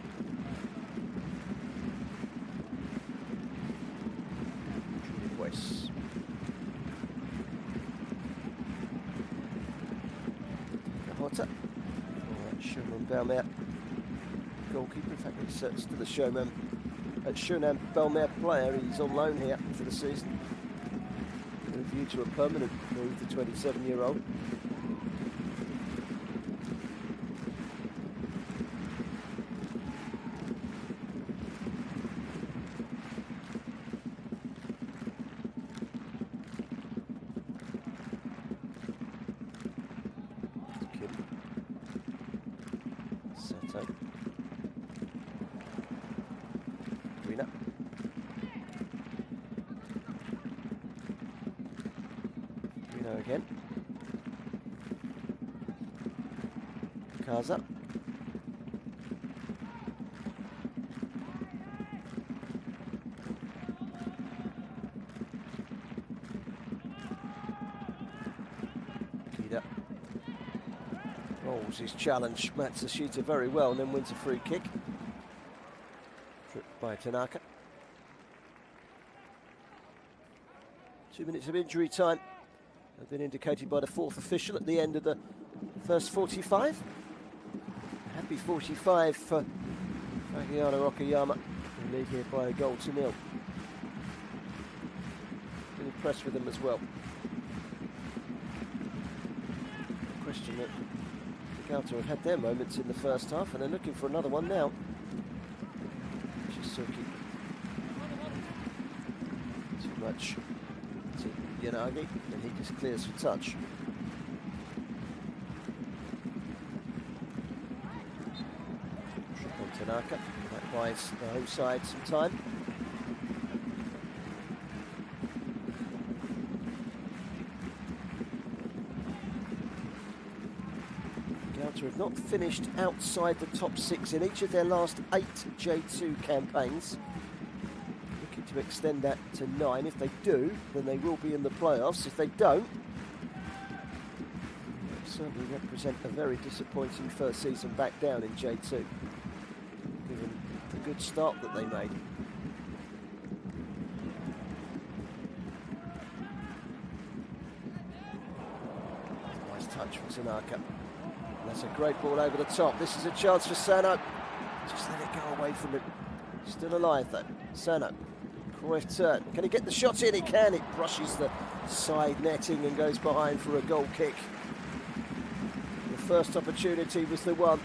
Weiss. Hotter. Schumann Belmer, goalkeeper. In fact, he's still the Schumann Belmer player. He's on loan here for the season. With a view to a permanent move, the 27-year-old. Sato. Rina. Rina again. Kaza. Kida. Rolls his challenge, Matsushita very well, and then wins a free kick. Tripped by Tanaka. 2 minutes of injury time have been indicated by the fourth official at the end of the first 45. Happy 45 for Fagiano Okayama, who lead here by a goal to nil. Been impressed with them as well. Question that Vegalta have had their moments in the first half, and they're looking for another one now. Shisuki. Too much to Yanagi, and he just clears for touch. Trip on Tanaka. That buys the home side some time. Have not finished outside the top 6 in each of their last 8 J2 campaigns. Looking to extend that to 9. If they do, then they will be in the playoffs. If they don't, they certainly represent a very disappointing first season back down in J2, given the good start that they made. Nice touch from Tanaka. That's a great ball over the top. This is a chance for Sano. Just let it go away from him. Still alive though. Sano. Cruyff turn. Can he get the shot in? He can. It brushes the side netting and goes behind for a goal kick. The first opportunity was the one.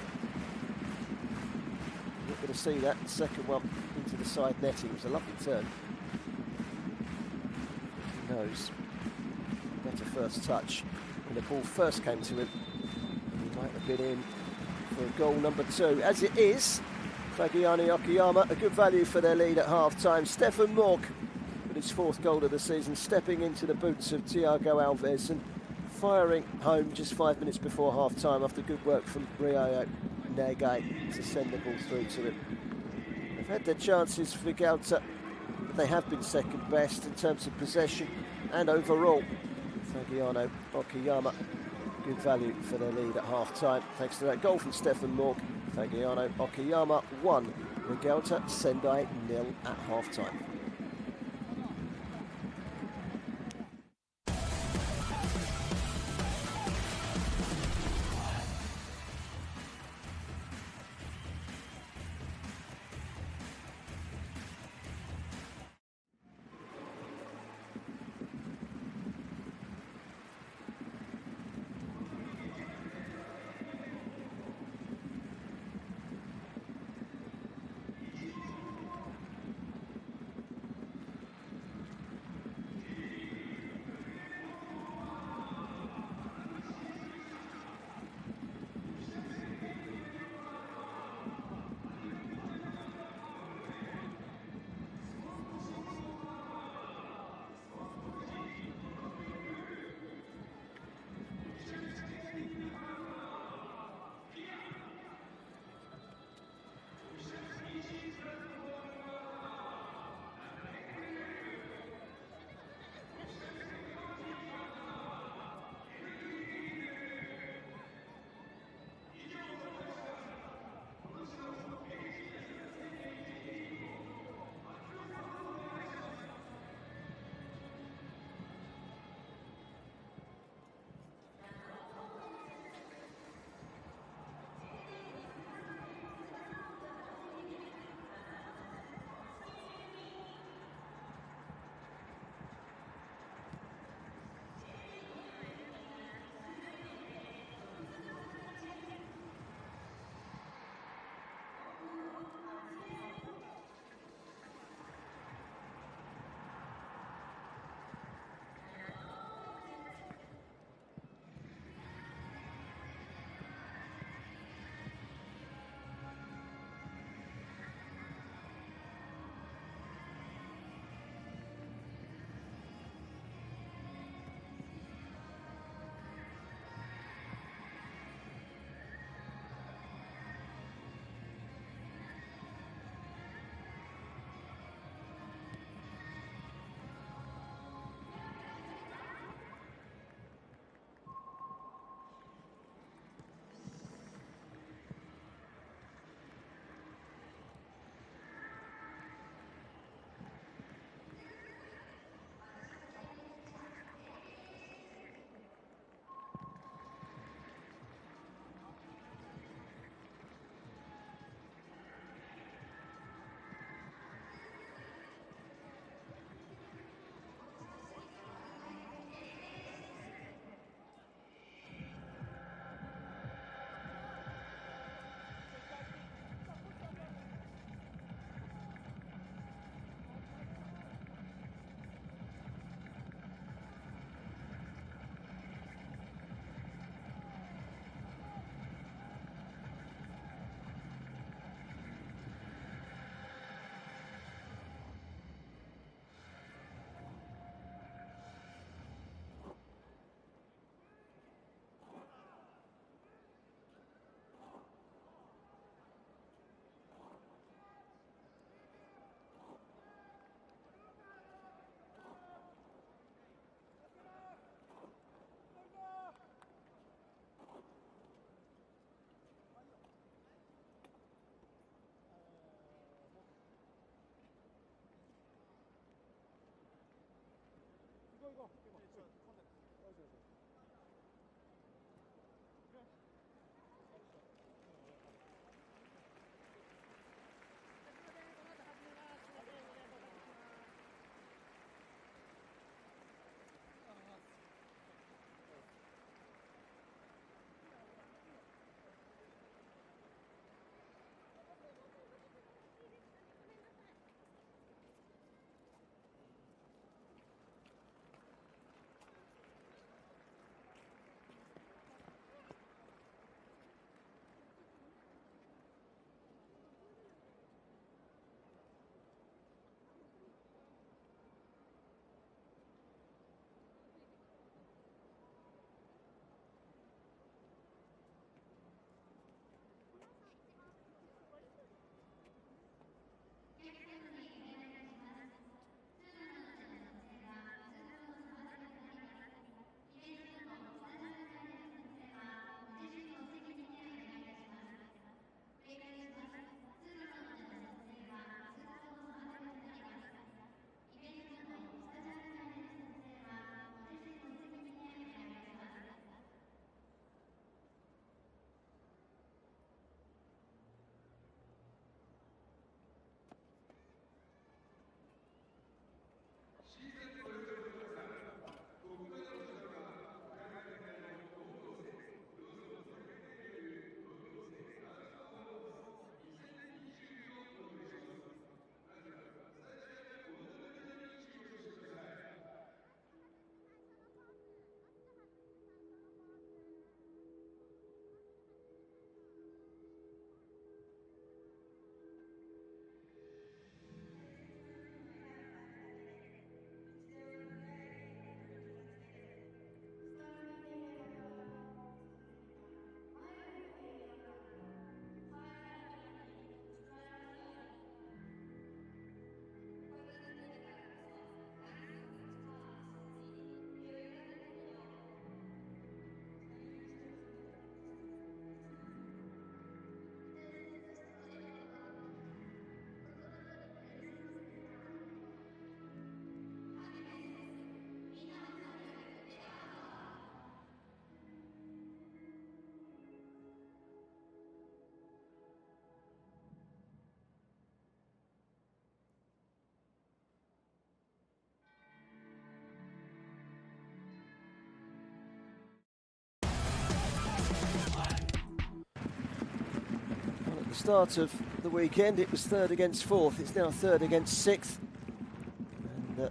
You're not going to see that. The second one into the side netting. It was a lovely turn. He knows. Better first touch. When the ball first came to him, might have been in for goal number 2. As it is, Fagiano Okayama, a good value for their lead at half-time. Stefan Mork with his 4th goal of the season, stepping into the boots of Thiago Alves and firing home just 5 minutes before half-time after good work from Ryo Nagai to send the ball through to him. They've had their chances for Vegalta, but they have been second best in terms of possession and overall. Fagiano Okayama, good value for their lead at half-time. Thanks to that goal from Stefan Morg. Fagiano Okayama 1, Vegalta Sendai 0 at half-time. start of the weekend, it was third against fourth. It's now third against sixth. And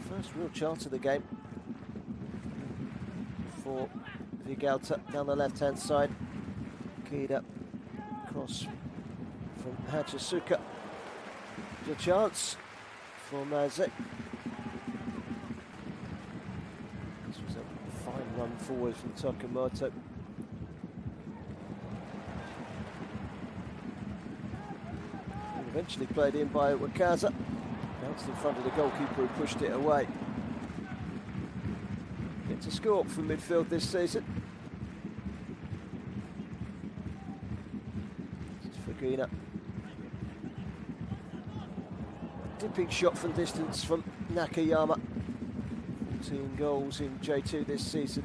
first real chance of the game for Vegalta down the left-hand side. Keyed up cross from Hachisuka. There's a chance for Maze. This was a fine run forward from Takamoto. Eventually played in by Wakaza. Bounced in front of the goalkeeper who pushed it away. Gets a score from midfield this season. Fagina. Dipping shot from distance from Nakayama. 14 goals in J2 this season.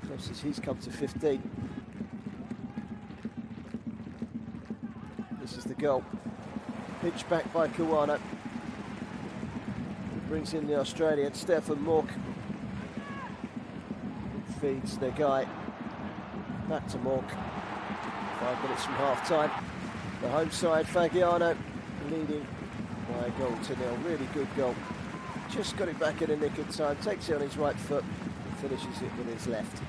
Closest he's come to 15. This is the goal. Pitched back by Kawano. Brings in the Australian Stefan Mork. Feeds the guy. Back to Mork. 5 minutes from half time. The home side, Fagiano, leading by a goal to nil. Really good goal. Just got it back in the nick of time. Takes it on his right foot and finishes it with his left.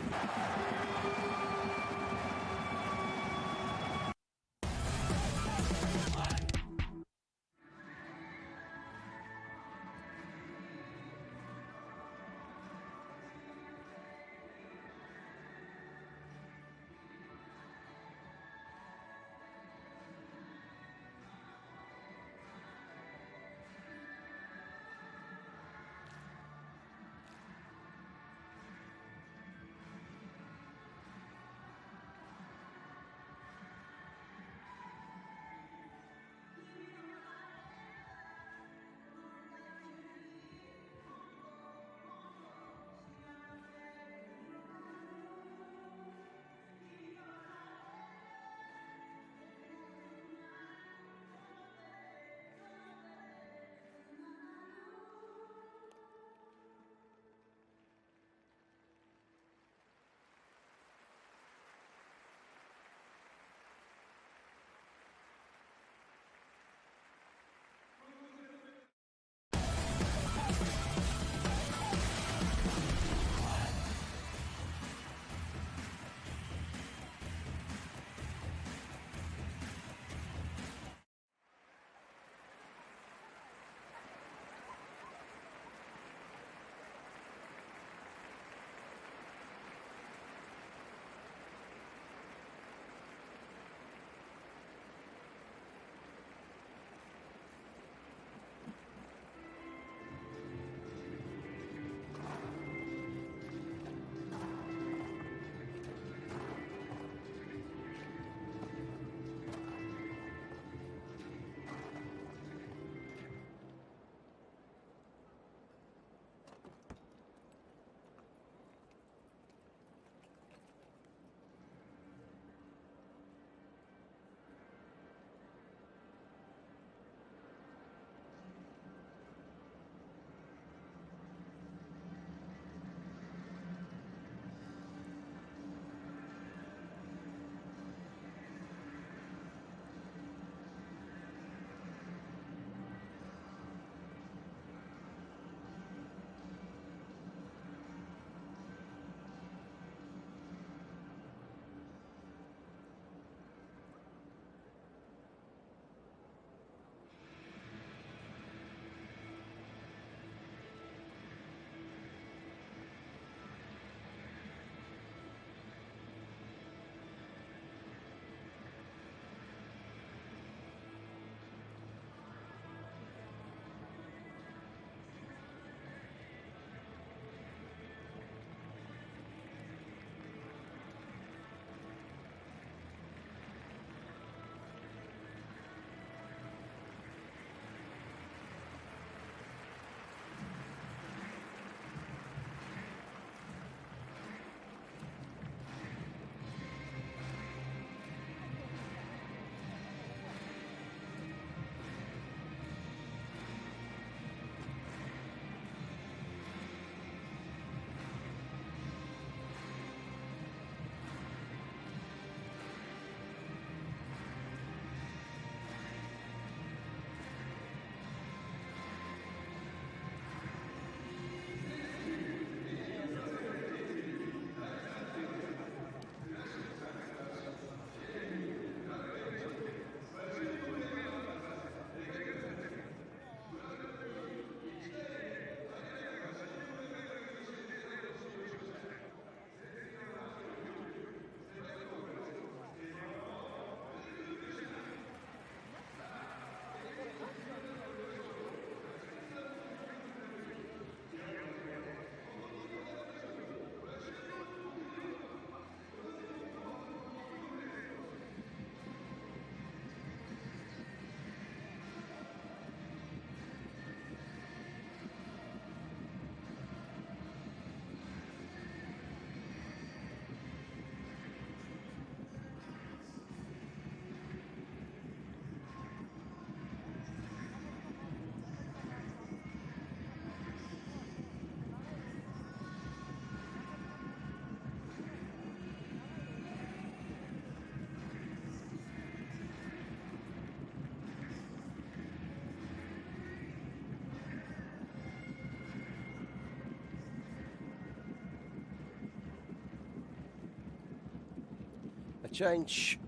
change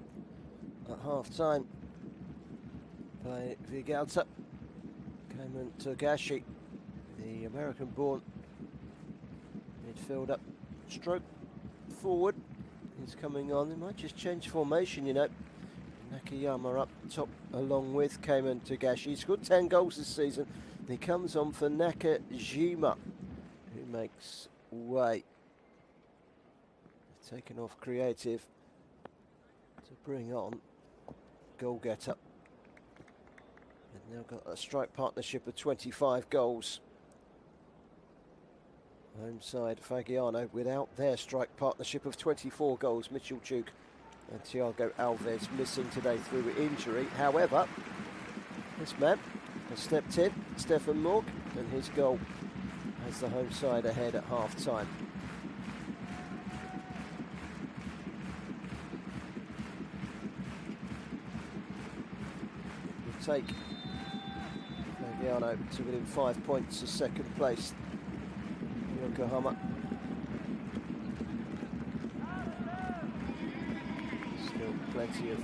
at half-time by Vegalta. Okayama Togashi, the American-born midfielder, stroke forward. He's coming on. They might just change formation, you know. Nakayama up top along with Okayama Togashi. He's scored 10 goals this season. He comes on for Nakajima, who makes way. Taken off creative to bring on goal-getter. They've now got a strike partnership of 25 goals. Home side Fagiano without their strike partnership of 24 goals. Mitchell Duke and Thiago Alves missing today through injury. However, this man has stepped in, Stefan Morg, and his goal has the home side ahead at half-time. Take Fagiano to within 5 points of second place. Yokohama still plenty of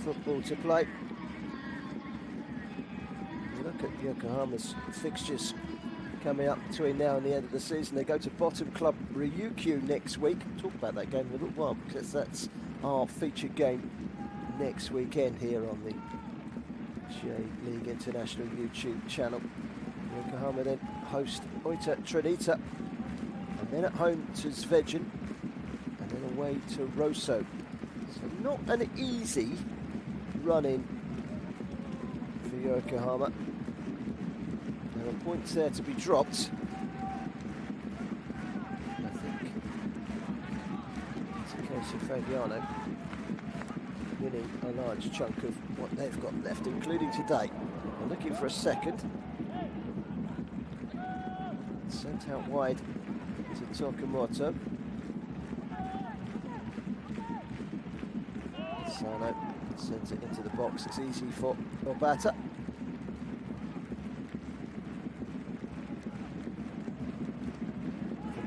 football to play. Look at Yokohama's fixtures coming up between now and the end of the season. They go to bottom club Ryukyu next week. We'll talk about that game in a little while because that's our featured game next weekend here on the J.LEAGUE International YouTube channel. Yokohama then host Oita Trinita, and then at home to Zvezdan, and then away to Rosso. So not an easy run-in for Yokohama. There are points there to be dropped. I think it's a case of Fagiano winning a large chunk of what they've got left, including today. They're looking for a second. Sent out wide to Tokumoto. Sano sends it into the box. It's easy for Obata.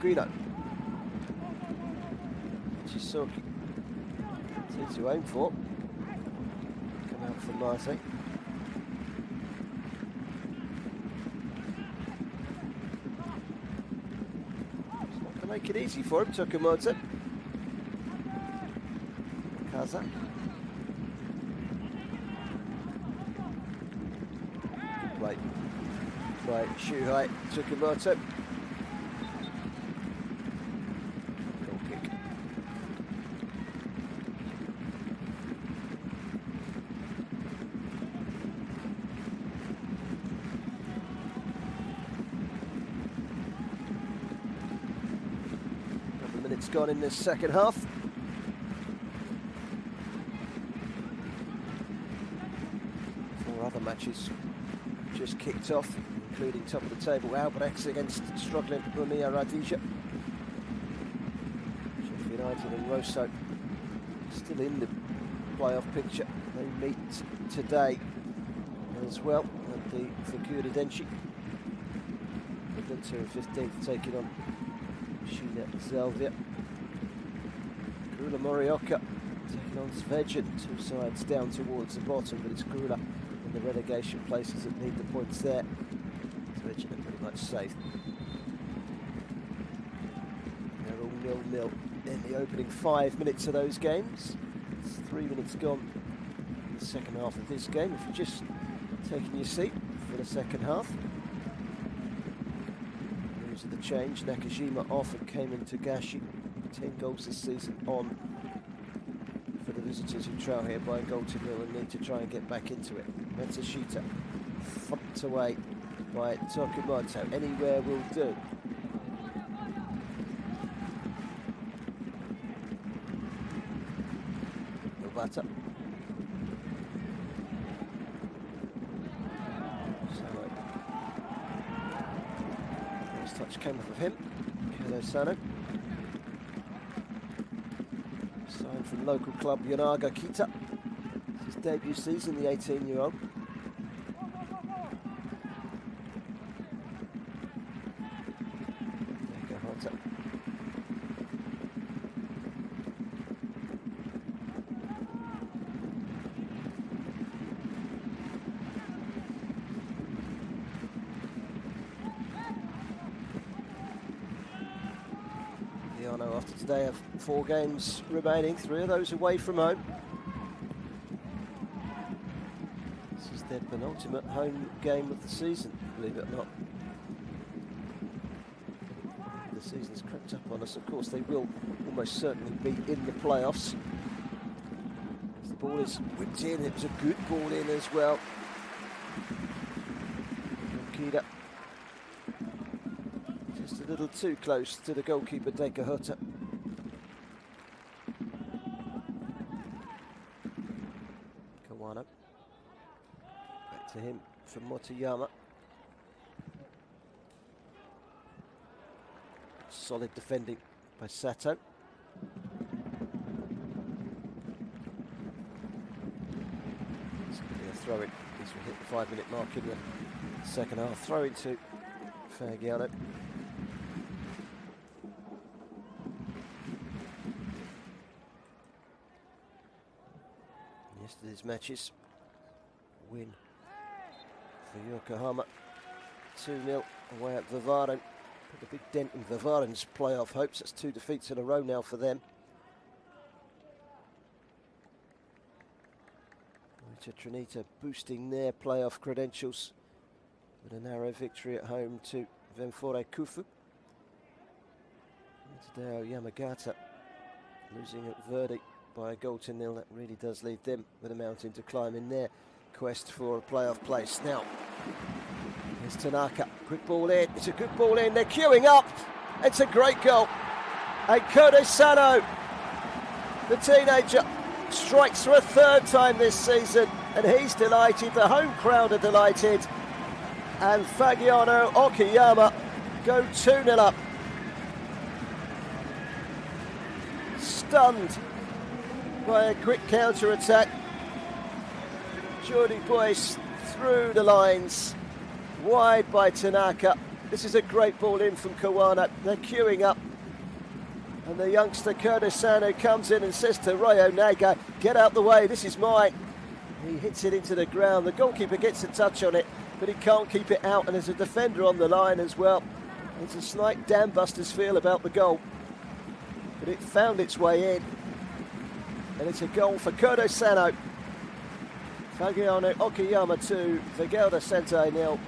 Fagiano. Chisaki. To aim for. Come out for Marte. It's not going to make it easy for him, Tokumoto. Kaza. Good play by Shuhei Tokumoto. Minutes gone in this second half. 4 other matches just kicked off, including top of the table Albrecht against struggling Romeo Radija. Sheffield United and Rosso still in the playoff picture. They meet today as well at the Fukuda Denshi. Vegalta 15th taking on Shina Zelvia. Grula Morioka taking on Zvezdan. 2 sides down towards the bottom, but it's Grula in the relegation places that need the points there. Zvezdan are pretty much safe. They're all 0-0 in the opening 5 minutes of those games. It's 3 minutes gone in the second half of this game. If you're just taking your seat for the second half. Of the change, Nakajima off and Okayama Togashi. 10 goals this season on for the visitors who trail here by a goal to nil and need to try and get back into it. Matsushita thumped away by Tokumoto. Anywhere will do. Obata. Touch came off of him. Kado Sano. Signed from local club Yonaga Kita. It's his debut season, the 18-year-old. Fagiano after today have 4 games remaining, 3 of those away from home. This is their penultimate home game of the season, believe it or not. The season's crept up on us. Of course, they will almost certainly be in the playoffs. As the ball is whipped in, it was a good ball in as well. Kida just a little too close to the goalkeeper, Dekahota. Kawano. Back to him from Motoyama. Solid defending by Sato. It's going to be a throw in. These will hit the 5-minute mark in the second half. Throw into Fagiano. Yesterday's matches win for Yokohama 2-0 away at Vivaren. Put a big dent in Vivaren's playoff hopes. That's 2 defeats in a row now for them. Trinita boosting their playoff credentials with a narrow victory at home to Venfore Kufu. Tadao Yamagata losing at Verdi by a 1-0. That really does leave them with a mountain to climb in their quest for a playoff place. Now, here's Tanaka. Quick ball in. It's a good ball in. They're queuing up. It's a great goal. And Kodo Sano, the teenager, strikes for a 3rd time this season. And he's delighted. The home crowd are delighted. And Fagiano Okayama go 2-0 up. Stunned by a quick counter-attack. Jordi Boyce through the lines. Wide by Tanaka. This is a great ball in from Kawano. They're queuing up. And the youngster Kodo Sano comes in and says to Ryo Naga, get out the way, this is mine. He hits it into the ground. The goalkeeper gets a touch on it, but he can't keep it out. And there's a defender on the line as well. It's a slight dam busters feel about the goal. But it found its way in. And it's a goal for Kodo Sano. Fagiano Okayama 2, Vegalta Sendai 0.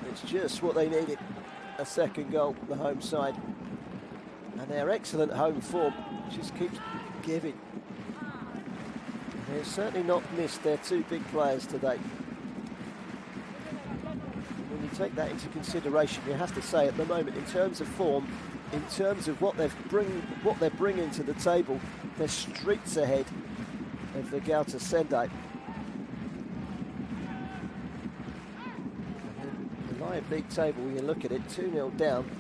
It's just what they needed. A second goal, the home side. And their excellent home form just keeps giving. They've certainly not missed their 2 big players today. When you take that into consideration, you have to say at the moment, in terms of form, in terms of what they're bringing to the table, they're streets ahead of the Vegalta Sendai. The live league table, when you look at it, 2-0 down.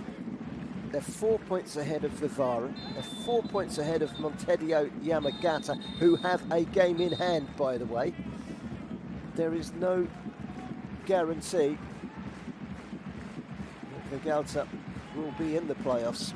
They're 4 points ahead of Vivaren. They're 4 points ahead of Montedio Yamagata, who have a game in hand, by the way. There is no guarantee that Vegalta will be in the playoffs.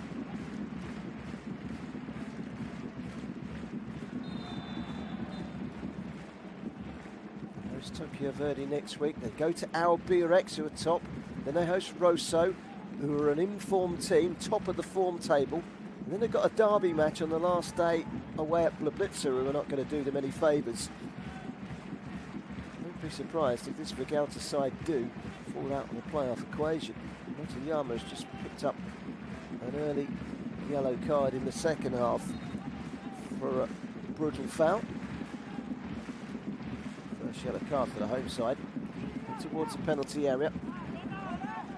They host Tokyo Verdy next week. They go to Albirex, who are top. Then they host Rosso, who are an informed team, top of the form table. And then they've got a derby match on the last day away at Blitzer, who are not going to do them any favours. Don't be surprised if this Vegalta side do fall out on the playoff equation. Motoyama has just picked up an early yellow card in the second half for a brutal foul. First yellow card for the home side. Towards the penalty area.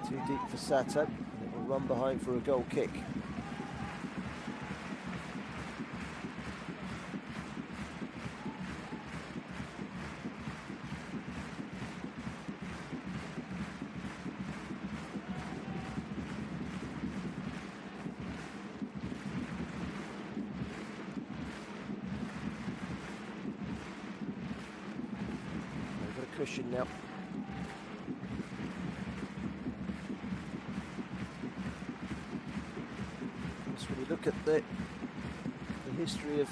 Too deep for Sato. It will run behind for a goal kick. Over the cushion now. When you look at the history of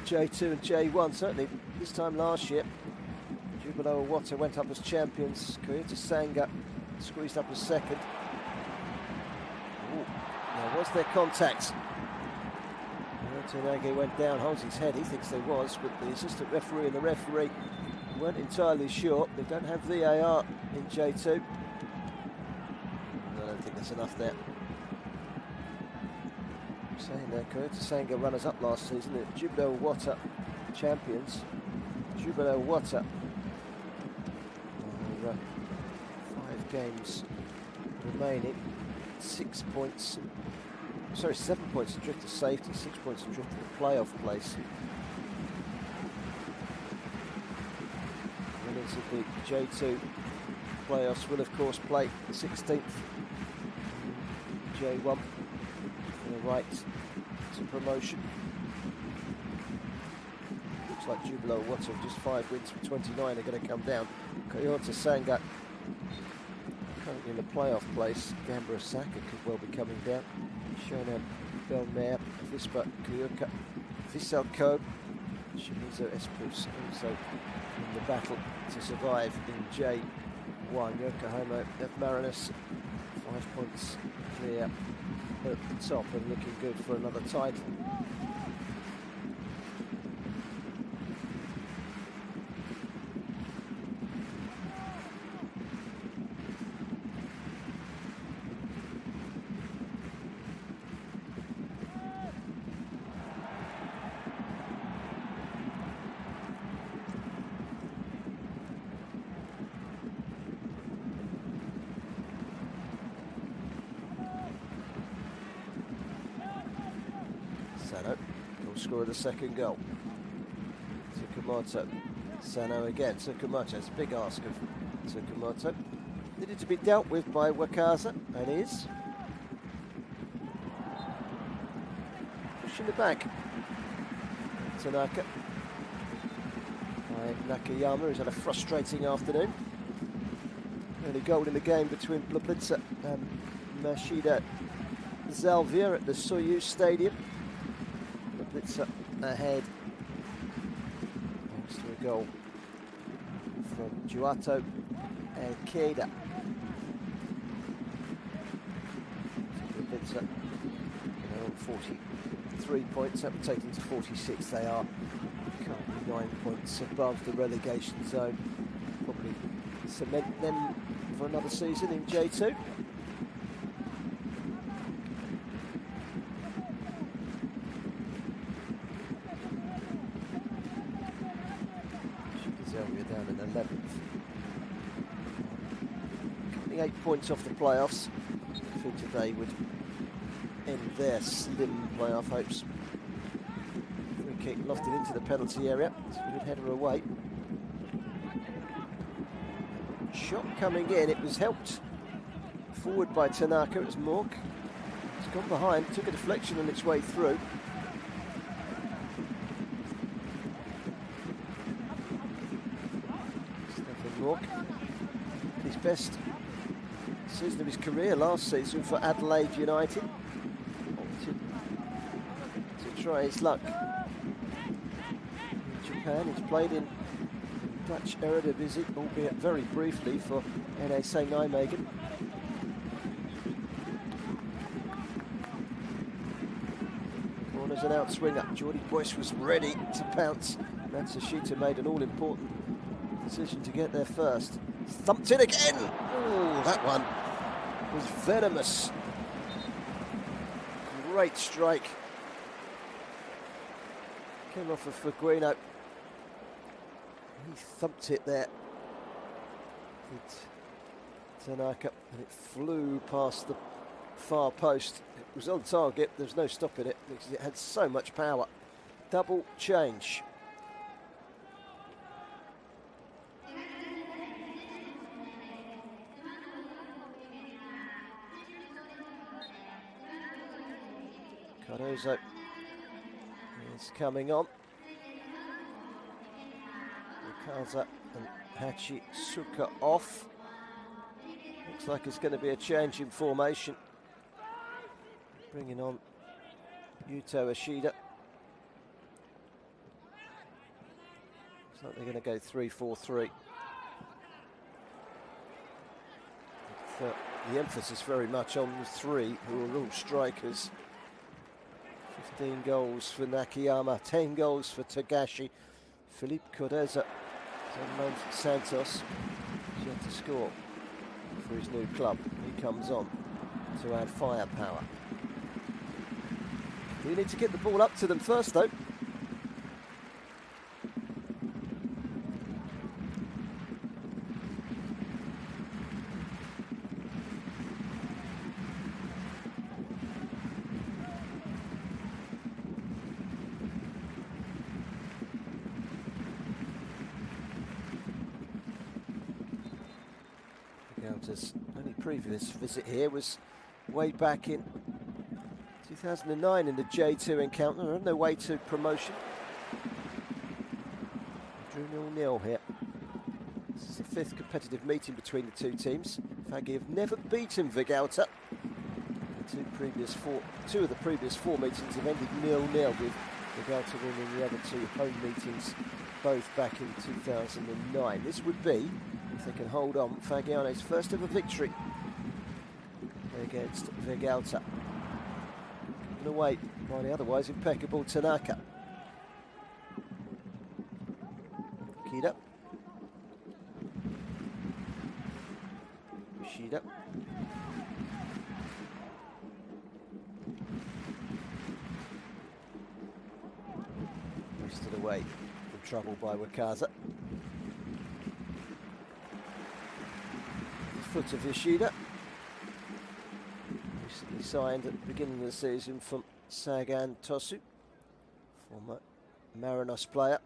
J2 and J1, certainly this time last year, Jubilo Iwata went up as champions. Koyota Sanga squeezed up as second. Ooh, now was there contact? Tanage went down, holds his head, he thinks there was, but the assistant referee and the referee weren't entirely sure. They don't have VAR in J2. I don't think that's enough there. Saying there, Koyota Sanga runners up last season, Jubilo Iwata champions. Jubilo Iwata. 5 games remaining, 6 points. Sorry, 7 points adrift of safety, 6 points adrift of the playoff place. Winners of the J2 playoffs will of course play the 16th J1 for the right to promotion. Looks like Jubilo Iwata, just 5 wins from 29 are going to come down. Koyota Sanga currently in the playoff place. Gamba Osaka could well be coming down. Shonan Belmer, Vispa Kyoka, Vissel Kobe, Shimizu Espus also in the battle to survive in J1. Yokohama F Mariners 5 points clear at the top and looking good for another title. Sano will score the second goal. Tsukamoto. Sano again. Tsukamoto. It's a big ask of Tsukamoto. Needed to be dealt with by Wakaza, and is. Pushing the back. Tanaka. By Nakayama, who's had a frustrating afternoon. Early goal in the game between Blablitza and Mashida Zalvia at the Soyuz Stadium. Blitzer ahead thanks to a goal from Juato and Keida. Blitzer on 43 points, that would take them to 46. They are currently 9 points above the relegation zone. Probably cement them for another season in J2. Down in 11th. Coming 8 points off the playoffs. Defeat today would end their slim playoff hopes. Free kick lofted into the penalty area. It's a good header away. Shot coming in. It was helped forward by Tanaka. It was Mork. It's gone behind. Took a deflection on its way through. His best season of his career last season for Adelaide United. To try his luck in Japan. He's played in Dutch Eredivisie, albeit very briefly, for NAC Nijmegen. Corners and outswinger. Jordi Boyce was ready to pounce. Matsushita made an all-important decision to get there first. Thumped in again! Oh, that one was venomous. Great strike. Came off of Fagiano. He thumped it there. Tanaka, and it flew past the far post. It was on target, there's no stopping it because it had so much power. Double change. Cardozo is coming on. Okaza and Hachisuka off. Looks like it's going to be a change in formation. Bringing on Yuto Ishida. Looks like they're going to go 3-4-3. But the emphasis very much on the three, who are all strikers. 15 goals for Nakayama, 10 goals for Tagashi. Philippe Cordeza is on loan from Santos. He's yet to score for his new club. He comes on to add firepower. You need to get the ball up to them first, though. Vegalta's only previous visit here was way back in 2009 in the J2 encounter on their way to promotion. Drew 0-0 here. This is the 5th competitive meeting between the two teams. Fagi have never beaten Vegalta. Two of the previous 4 meetings have ended 0-0, with Vegalta winning the other 2 home meetings, both back in 2009. This would be, if they can hold on, Fagiano's first ever victory against Vegalta. Given away by the otherwise impeccable Tanaka. Kida. Yoshida. Hoisted away from trouble by Wakaza. The foot of Yoshida. Recently signed at the beginning of the season from Sagan Tosu, former Marinos player,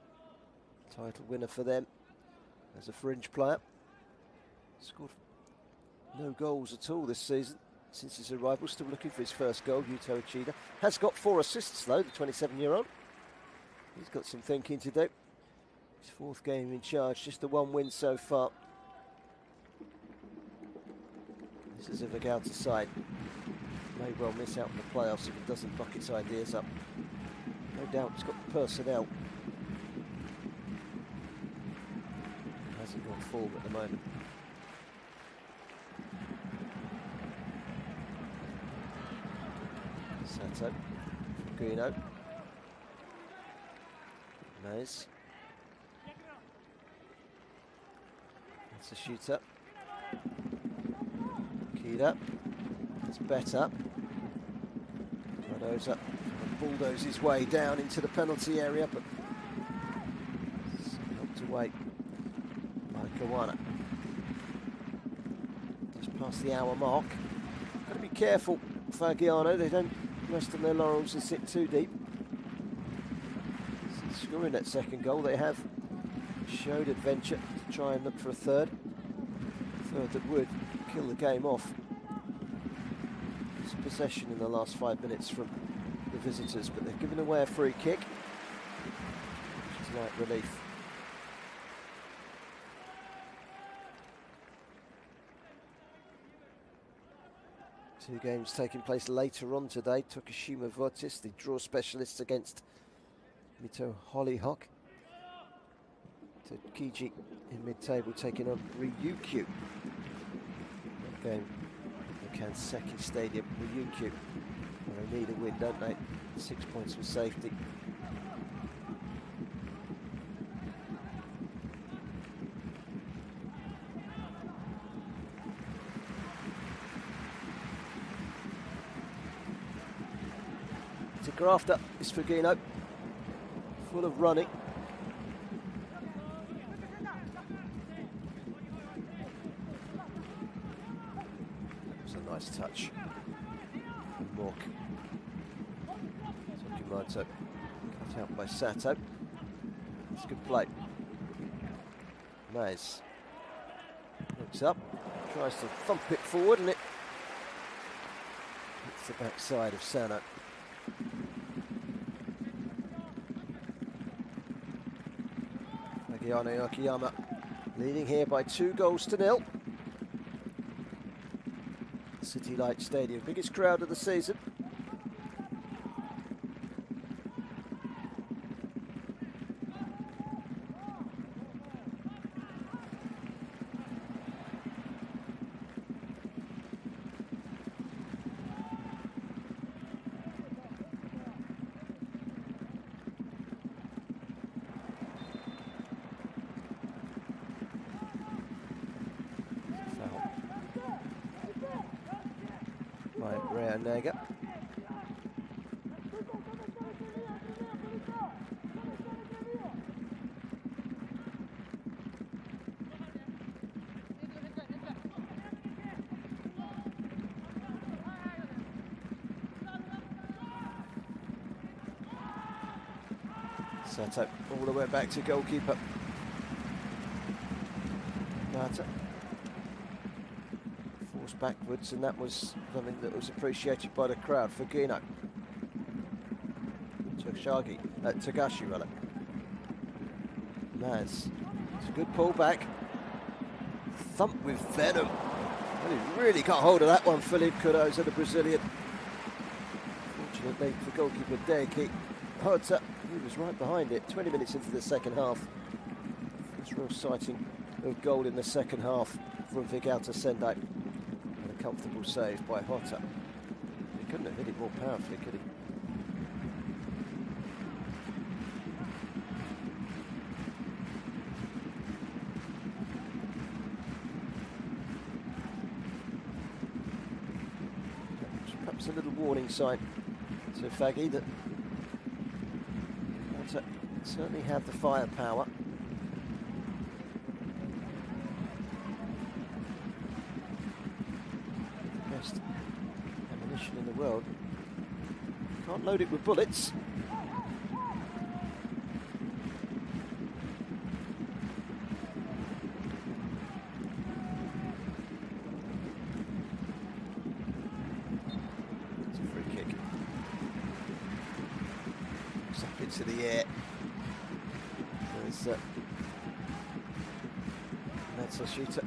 title winner for them as a fringe player. Scored no goals at all this season since his arrival, still looking for his first goal. Yuto Uchida has got 4 assists though, the 27-year-old. He's got some thinking to do. His 4th game in charge, just the 1 win so far. This is a Vegalta side. May well miss out on the playoffs if it doesn't buck its ideas up. No doubt it's got the personnel. Hasn't got form at the moment. Sato, Guino, Mays. That's a shooter. Kida. It's better. Cardoza bulldoze his way down into the penalty area, but knocked away by Kawana. Just past the hour mark. Got to be careful, Fagiano. They don't rest on their laurels and sit too deep. Scoring that second goal, they have showed adventure to try and look for a third that would kill the game off. Possession in the last 5 minutes from the visitors, but they've given away a free kick, which is light relief. Two games taking place later on today. Tokushima Vortis, the draw specialists, against Mito Hollyhock. Kiji in mid-table taking on Ryukyu. That game Kanseki Stadium, Ryukyu. Well, they need a win, don't they? 6 points for safety. It's a grafter, it's Fugino. Full of running. Nice touch from Mork. Tokumato cut out by Sato. It's good play. Mays looks up, tries to thump it forward, and it hits the backside of Sano. Fagiano Okayama leading here by 2-0. City Light Stadium, biggest crowd of the season. by Reo Naga. Sato all the way back to goalkeeper. Nata forced backwards, and that was something that was appreciated by the crowd. Fagiano. Tagashi rather. Maz. It's a good pull back. Thump with venom. And he really got hold of that one, Felipe Kudoza, the Brazilian. Fortunately for goalkeeper Deiki Hota, he was right behind it. 20 minutes into the second half. It's a real sighting of goal in the second half from Vegalta Sendai. And a comfortable save by Hota. He couldn't have hit it more powerfully, could he? Perhaps a little warning sign to Faggy that Hota certainly have the firepower. Best ammunition in the world. Can't load it with bullets. It's a free kick. It's up into the air. There's Matsushita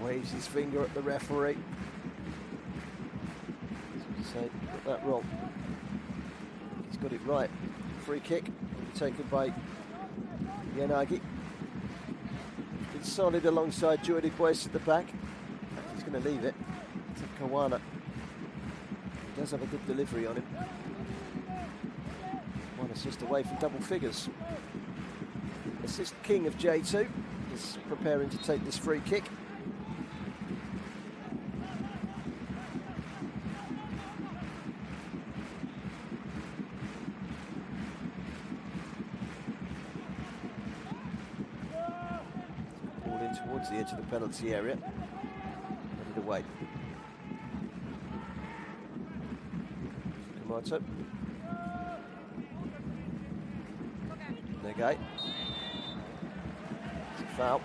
waves his finger at the referee. So got that wrong. He's got it right. Free kick taken by Yanagi. Been solid alongside Jordi Boyce at the back. He's going to leave it to Kawana. He does have a good delivery on him. One assist away from double figures. Assist king of J2 is preparing to take this free kick. Ball in towards the edge of the penalty area. Headed away. Kamato. Negate. Foul.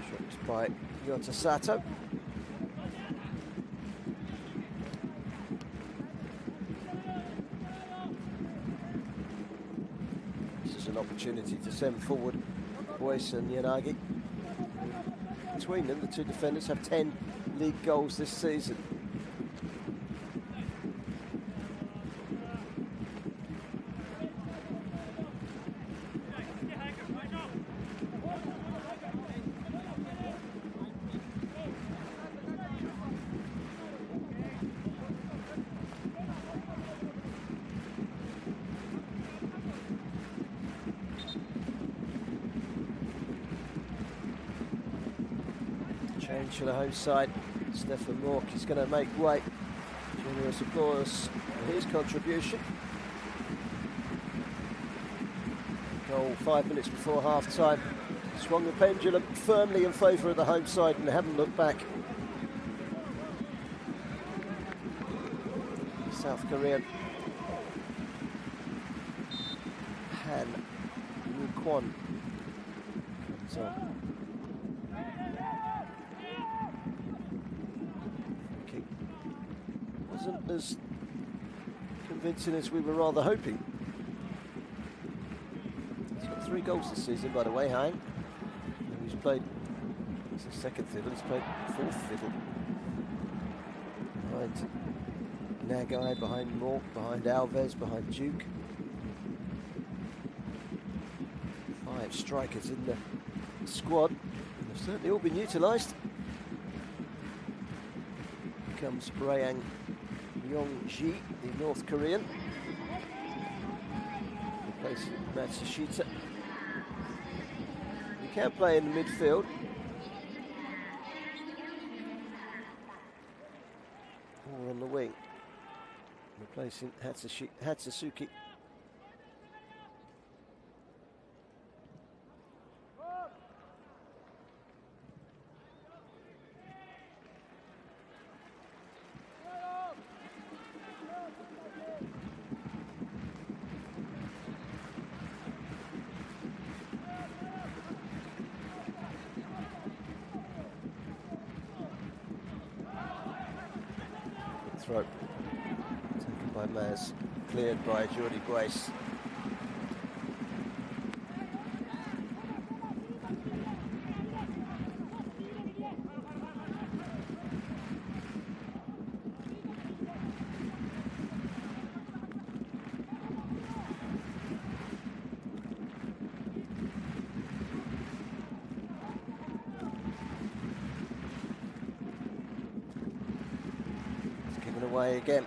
Tripped by Yota Sato. This is an opportunity to send forward Boyce and Yanagi. Between them, the two defenders have 10 league goals this season. Change to the home side. Stefan Mork is going to make way. Generous applause for his contribution. Goal 5 minutes before half time. Swung the pendulum firmly in favour of the home side and they haven't looked back. South Korean Han Woo-kwon comes on. Wasn't as convincing as we were rather hoping. He's got 3 goals this season, by the way, Hang. He's played, it's his second fiddle, he's played 4th fiddle. Behind Nagai, behind Mork, behind Alves, behind Duke. 5 strikers in the squad. They've certainly all been utilised. Here comes Rayang Yong-ji, the North Korean. Replacing Matsushita. He can play in the midfield. Moore on the wing, replacing Hatsusuki. Throw taken by Maz, cleared by Jordi Grace. Away again.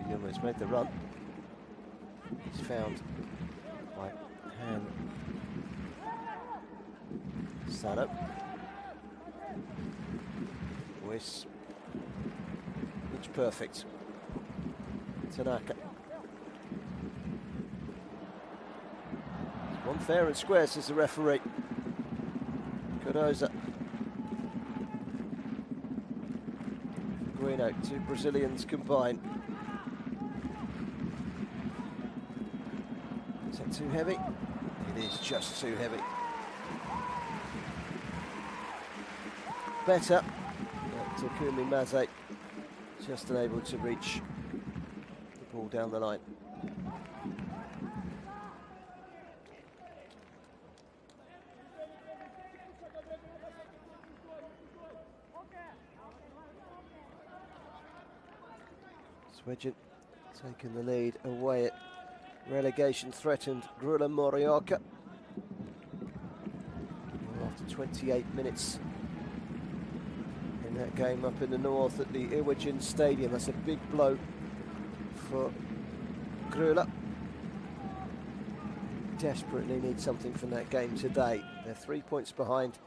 Yama's made the run. He's found by Han Sano. Voice. It's perfect. Tanaka. One fair and square, says the referee. Cardoza. Guino, two Brazilians combined. Is that too heavy? It is just too heavy. Better. Takumi Maze just unable to reach the ball down the line. Swedgen taking the lead away at relegation threatened Grula Morioka. After 28 minutes in that game up in the north at the Iwagen Stadium. That's a big blow for Grula. Desperately need something from that game today. They're 3 points behind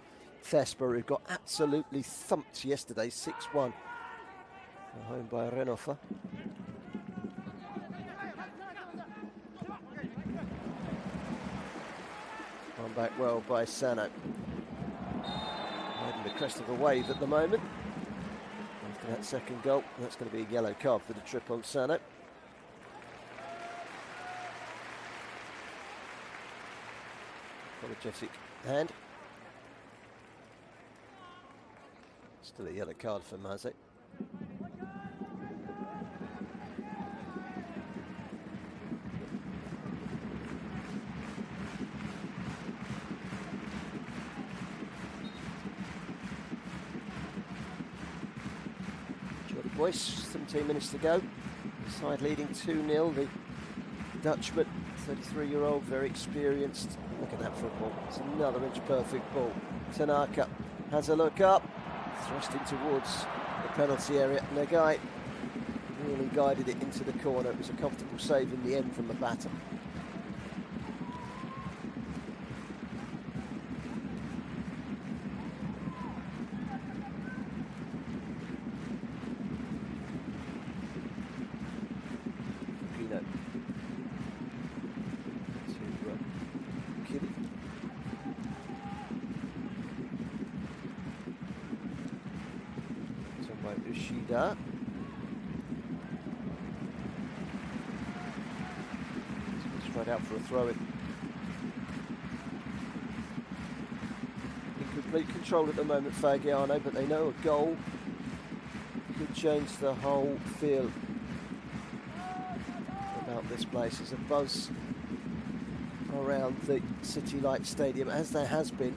Thespa, who got absolutely thumped yesterday, 6-1. Home by Renofa. One back well by Sano. Riding the crest of a wave at the moment. After that second goal, that's going to be a yellow card for the trip on Sano. Apologetic hand. Still a yellow card for Maze. Boyce, 17 minutes to go. The side leading 2-0. The Dutchman, 33-year-old, very experienced. Look at that football. It's another inch-perfect ball. Tanaka has a look up. Thrusting towards the penalty area. Nagai really guided it into the corner. It was a comfortable save in the end from the batter. Ushida. Straight out for a throw-in. In complete control at the moment, Fagiano, but they know a goal could change the whole feel about this place. There's a buzz around the City Light Stadium, as there has been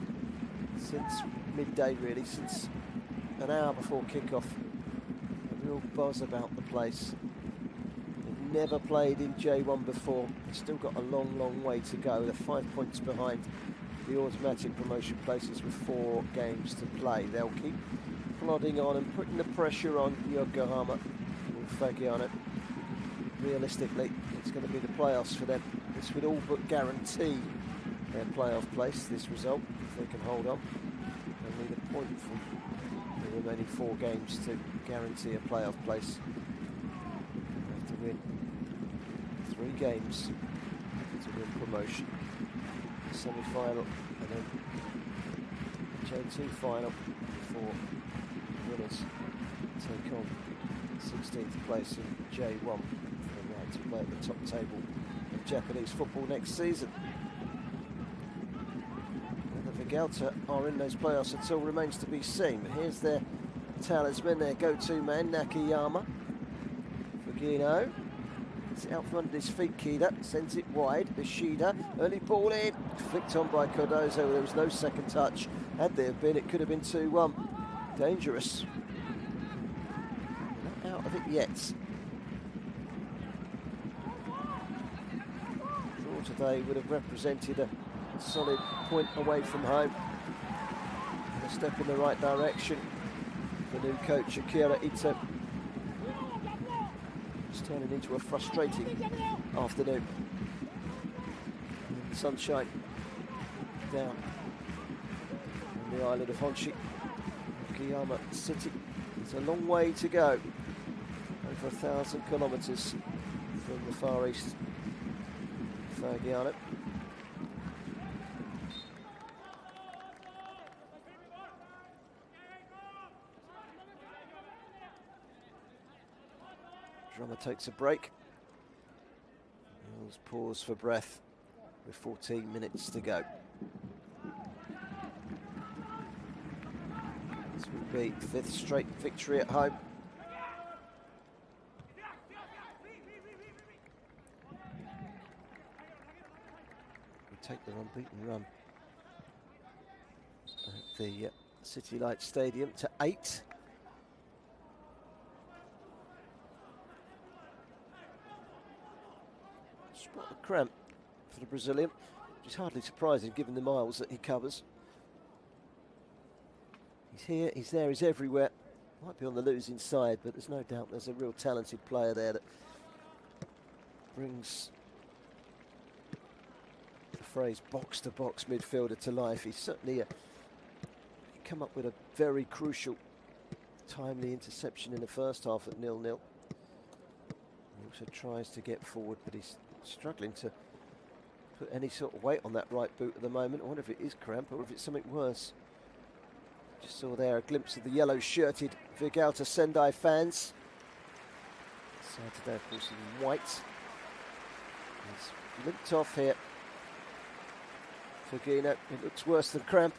since midday, really, since an hour before kickoff. A real buzz about the place. They've never played in J1 before. They've still got a long, long way to go. They're 5 points behind the automatic promotion places with 4 games to play. They'll keep plodding on and putting the pressure on Yokohama with Fagiano. realistically, it's going to be the playoffs for them. This would all but guarantee their playoff place, this result, if they can hold on. They'll need a point from the remaining 4 games to guarantee a playoff place. They have to win 3 games to win promotion. Semi-final and then J2 final before winners take on 16th place in J1 for the right to play at the top table of Japanese football next season. Whether Vegalta are in those playoffs at all remains to be seen. But here's their talisman, their go-to man, Nakayama. Fagiano. It's out from under his feet, Kida sends it wide. Ishida, early ball in, flicked on by Cardozo. There was no second touch. Had there been, it could have been 2-1. Dangerous. Not out of it yet. Draw today would have represented a solid point away from home. And a step in the right direction for new coach Akira Ito. It's turning into a frustrating afternoon. And the sunshine down on the island of Honshu, Okayama City. It's a long way to go, over 1,000 kilometres from the Far East. Fagiano. Drummer takes a break. Let's pause for breath with 14 minutes to go. This will be 5th straight victory at home. We take the unbeaten run at the City Light Stadium to 8. Spot the cramp for the Brazilian, which is hardly surprising given the miles that he covers. He's here, he's there, he's everywhere. Might be on the losing side, but there's no doubt there's a real talented player there that brings the phrase box-to-box midfielder to life. He's certainly come up with a very crucial, timely interception in the first half at 0-0. He also tries to get forward, but he's struggling to put any sort of weight on that right boot at the moment. I wonder if it is cramp or if it's something worse. Just saw there a glimpse of the yellow-shirted Vegalta Sendai fans. Side today, of course, in white. He's limped off here. Fagino, it looks worse than cramp.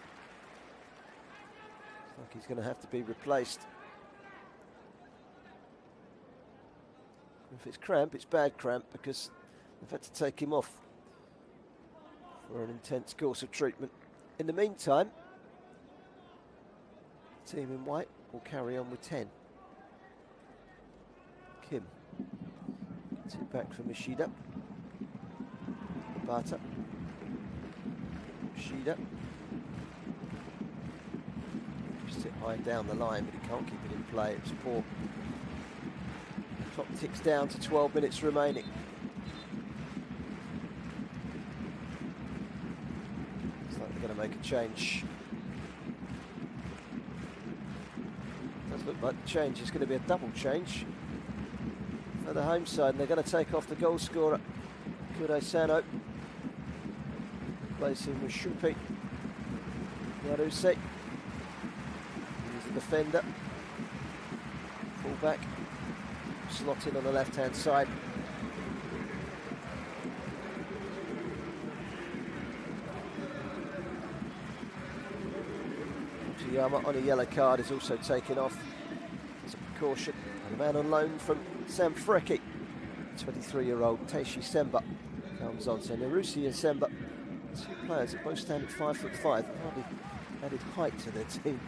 Looks like he's going to have to be replaced. If it's cramp, it's bad cramp because they've had to take him off for an intense course of treatment. In the meantime, the team in white will carry on with 10. Kim gets it back from Ishida. Bata. Ishida. Just it high down the line, but he can't keep it in play. It was poor. Clock ticks down to 12 minutes remaining. Looks like they're going to make a change. Does look like the change is going to be a double change for the home side, and they're going to take off the goal scorer, Kure Sano. Replacing with Shupi. Yaruse. He's the defender. Full-back. Slot in on the left-hand side. Okayama on a yellow card is also taken off as a precaution. And a man on loan from Sanfrecce, 23-year-old Teishi Semba comes on. So Narusi and Semba, two players that both stand at 5'5", hardly added height to their team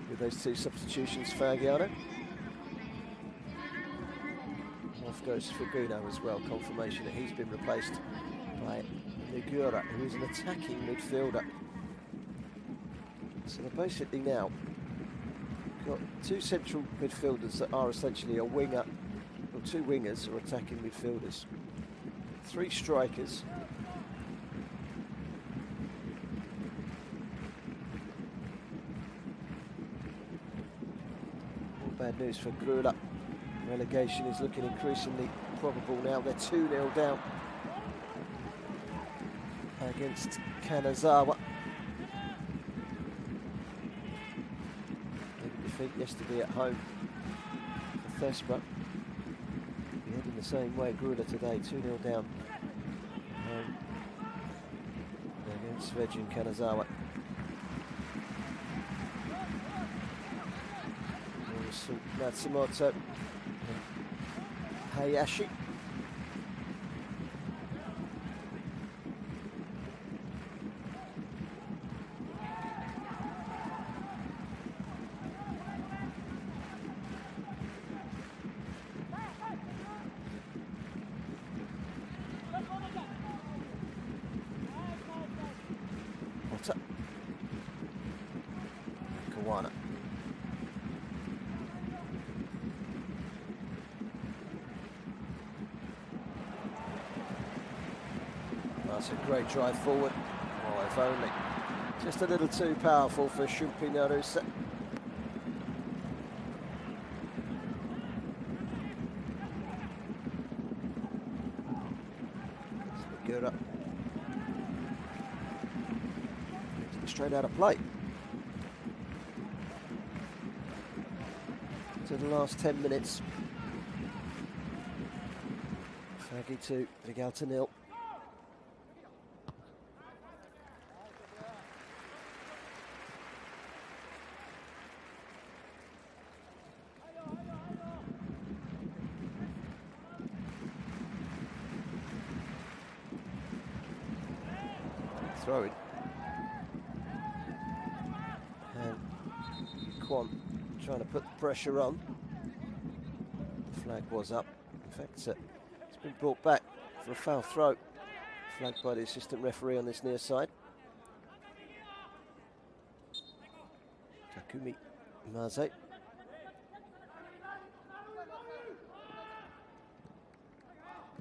with those two substitutions. Fagiano. Off goes Fagiano as well, confirmation that he's been replaced by Nigura, who is an attacking midfielder. So they're basically now got two central midfielders that are essentially a winger, but 2 wingers or attacking midfielders. 3 strikers. Bad news for Grula. Relegation is looking increasingly probable now. They're 2-0 down against Kanazawa. Big defeat yesterday at home for Thespa. Heading the same way, Grula today, 2-0 down against Vejin Kanazawa. Matsumoto, Hayashi. Ota. Kawana. That's a great drive forward. Oh, if only. Just a little too powerful for Shunpi Narusa. Good up. Straight out of play. To the last 10 minutes. Fagi 2, Vegalta 0. Throw it. And Kwon trying to put the pressure on. The flag was up. In fact, it's been brought back for a foul throw. Flagged by the assistant referee on this near side. Takumi Maze.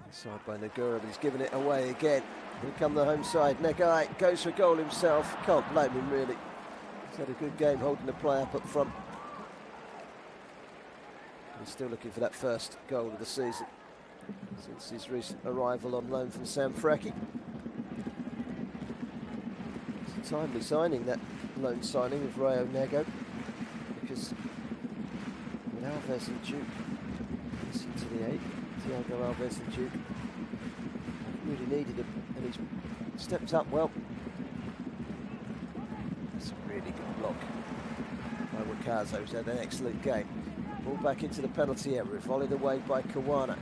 Inside by Nagura, but he's given it away again. Here come the home side. Negai goes for goal himself. Can't blame him, really. He's had a good game holding the play up front. He's still looking for that first goal of the season since his recent arrival on loan from Sam Frackie. It's a timely signing, that loan signing of Rayo Nego, because with Alves and Duke missing to the 8, Thiago Alves and Duke really needed him, and he's stepped up well. That's a really good block by Wakazo, who's had an excellent game. Ball back into the penalty area, volleyed away by Kawana.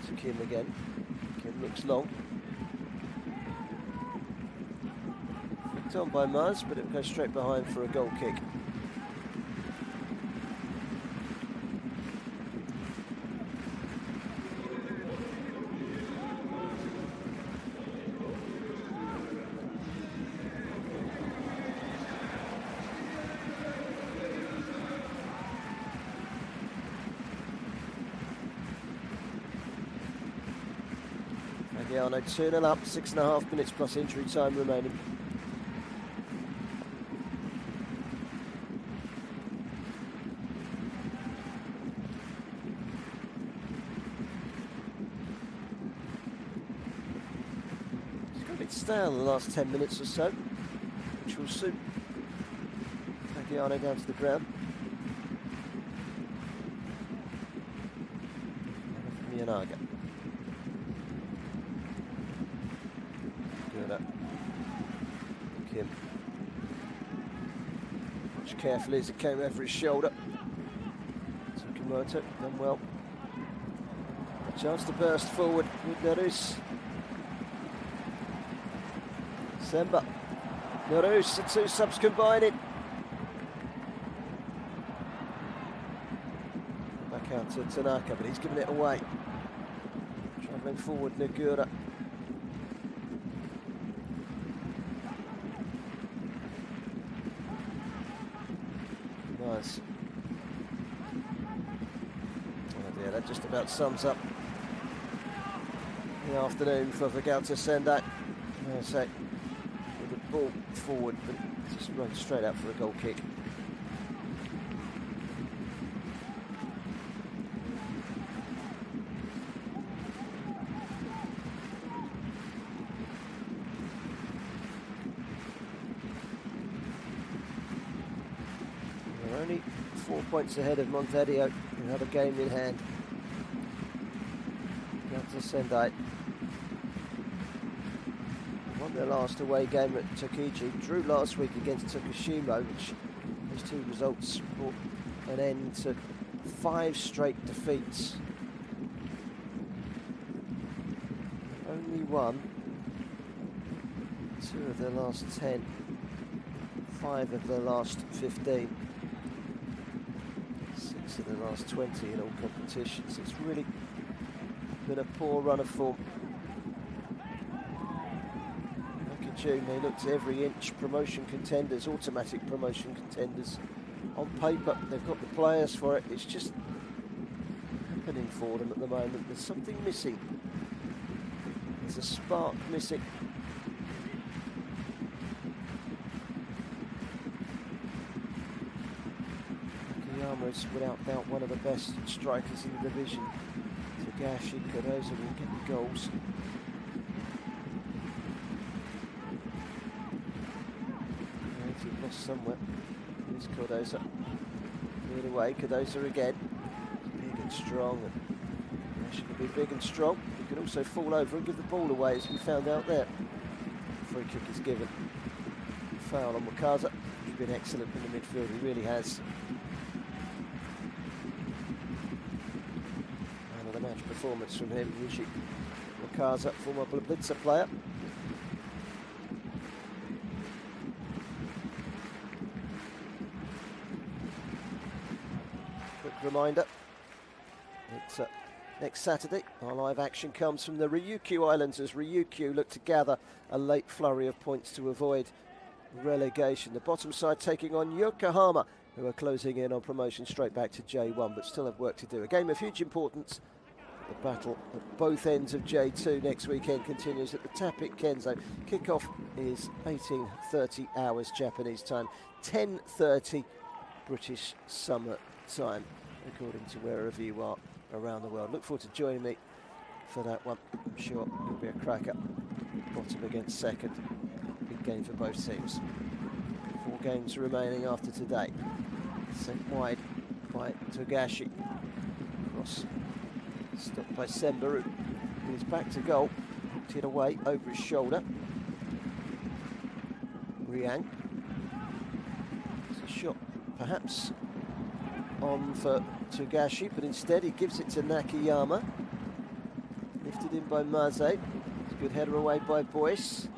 To Kim again. Kim looks long. Flicked on by Mars, but it goes straight behind for a goal kick. Fagiano 2-0 up, 6.5 minutes plus injury time remaining. He's got a bit stale in the last 10 minutes or so, which will suit Fagiano down to the ground. Miyanaga. Kim. Watch carefully as it came over his shoulder. Tsukamoto done well. A chance to burst forward with Narus. Semba. Narus, the two subs combining. Back Back out to Tanaka, but he's given it away. Travelling forward, Nagura. Nice. Oh dear, that just about sums up the afternoon for Vegalta Sendai. I say, with the ball forward, but just run straight out for a goal kick. They're only 4 points ahead of Montevideo, who have a game in hand. Vegalta Sendai won their last away game at Tokuji, drew last week against Tokushima, which those two results brought an end to 5 straight defeats. Only won 2 of their last 10, 5 of their last 15, 6 of their last 20 in all competitions. It's really been a poor run of form. June, they looked every inch promotion contenders, automatic promotion contenders. On paper, they've got the players for it. It's just happening for them at the moment. There's something missing. There's a spark missing. Okayama is without doubt one of the best strikers in the division. Tagashi, Kurosa will get the goals. Lost somewhere. Here's Cardoza. Cleared away. Cardoza again. Big and strong. He should be big and strong. He can also fall over and give the ball away, as we found out there. Free kick is given. Foul on Wakaza. He's been excellent in the midfield. He really has. Man of the match performance from him. Yuji Wakaza, former Blitzer player. Reminder, it's next Saturday. Our live action comes from the Ryukyu Islands as Ryukyu look to gather a late flurry of points to avoid relegation. The bottom side taking on Yokohama, who are closing in on promotion straight back to J1, but still have work to do. A game of huge importance. The battle at both ends of J2 next weekend continues at the Tapik Kenzo. Kickoff is 18:30 hours Japanese time, 10:30 British summer time, according to wherever you are around the world. Look forward to joining me for that one. I'm sure it'll be a cracker. Bottom against second. Big game for both teams. 4 games remaining after today. Sent wide by Togashi. Cross stopped by Sembaru. He's back to goal. Hooked it away over his shoulder. Riang. It's a shot perhaps on for Togashi, but instead he gives it to Nakayama. Lifted in by Maze. It's a good header away by Boyce.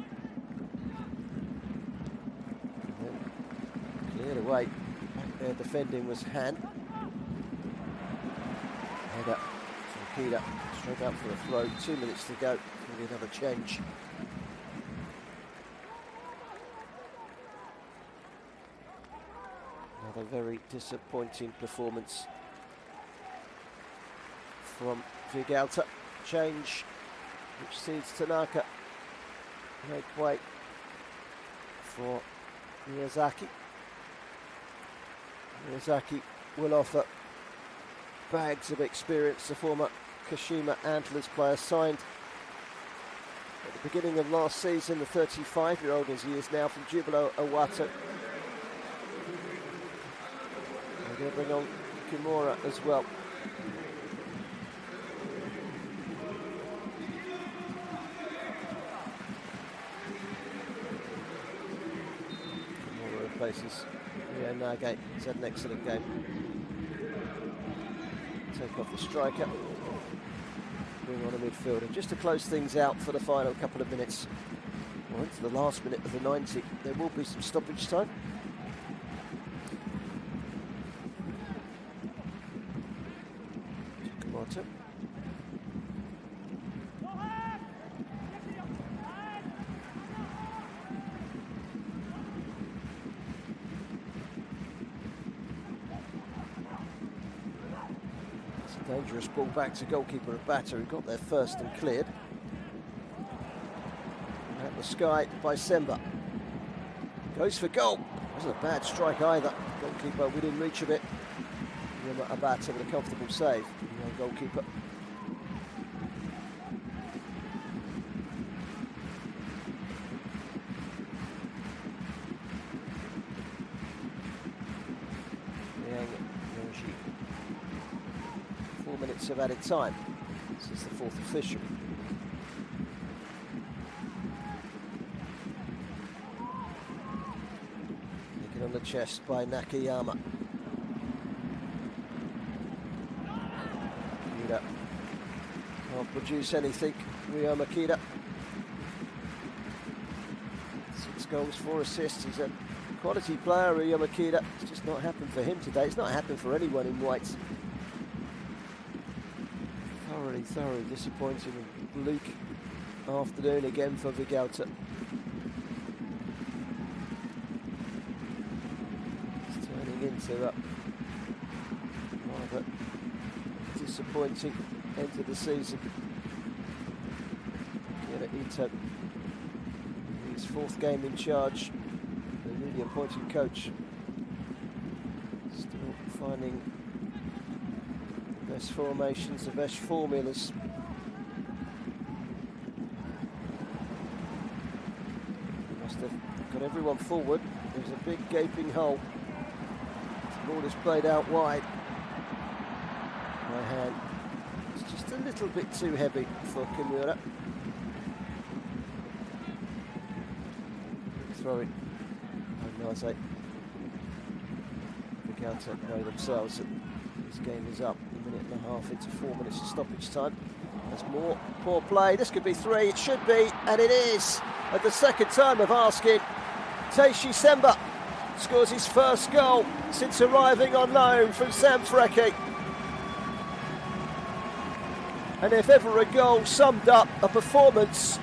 Cleared away. Back there defending was Han. Header from Kida. Straight up for a throw. 2 minutes to go. Maybe another change. A very disappointing performance from Vegalta. Change, which sees Tanaka make way for Miyazaki. Miyazaki will offer bags of experience. The former Kashima Antlers player signed at the beginning of last season. The 35-year-old as he is now from Jubilo Iwata. They're going to bring on Kimura as well. Kimura replaces Rio Nage. He's had an excellent game. Take off the striker. Bring on a midfielder. Just to close things out for the final couple of minutes. Well, into the last minute of the 90. There will be some stoppage time. Morton. It's a dangerous ball back to goalkeeper Abata, who got there first and cleared. At the sky by Semba. Goes for goal. Wasn't a bad strike either. Goalkeeper within reach of it. Abata with a comfortable save. The goalkeeper. MEIJI. 4 minutes of added time. This is the fourth official. Taken on the chest by Nakayama. Can't produce anything. Ryo Makita. 6 goals, 4 assists. He's a quality player, Ryo Makita. It's just not happened for him today. It's not happened for anyone in white. Thoroughly disappointing and bleak afternoon again for Vegalta. It's turning into a rather disappointing end of the season. Ito, his 4th game in charge, the newly appointed coach, still finding the best formations, the best formulas. Must have got everyone forward. There's a big gaping hole. The ball is played out wide. By hand. It's just a little bit too heavy for Kimura. Throw it. Naze. Vegalta know themselves that this game is up. A minute and a half into 4 minutes of stoppage time. There's more poor play. This could be 3. It should be, and it is. At the second time of asking, Taishi Semba scores his first goal since arriving on loan from Sanfrecce. And if ever a goal summed up a performance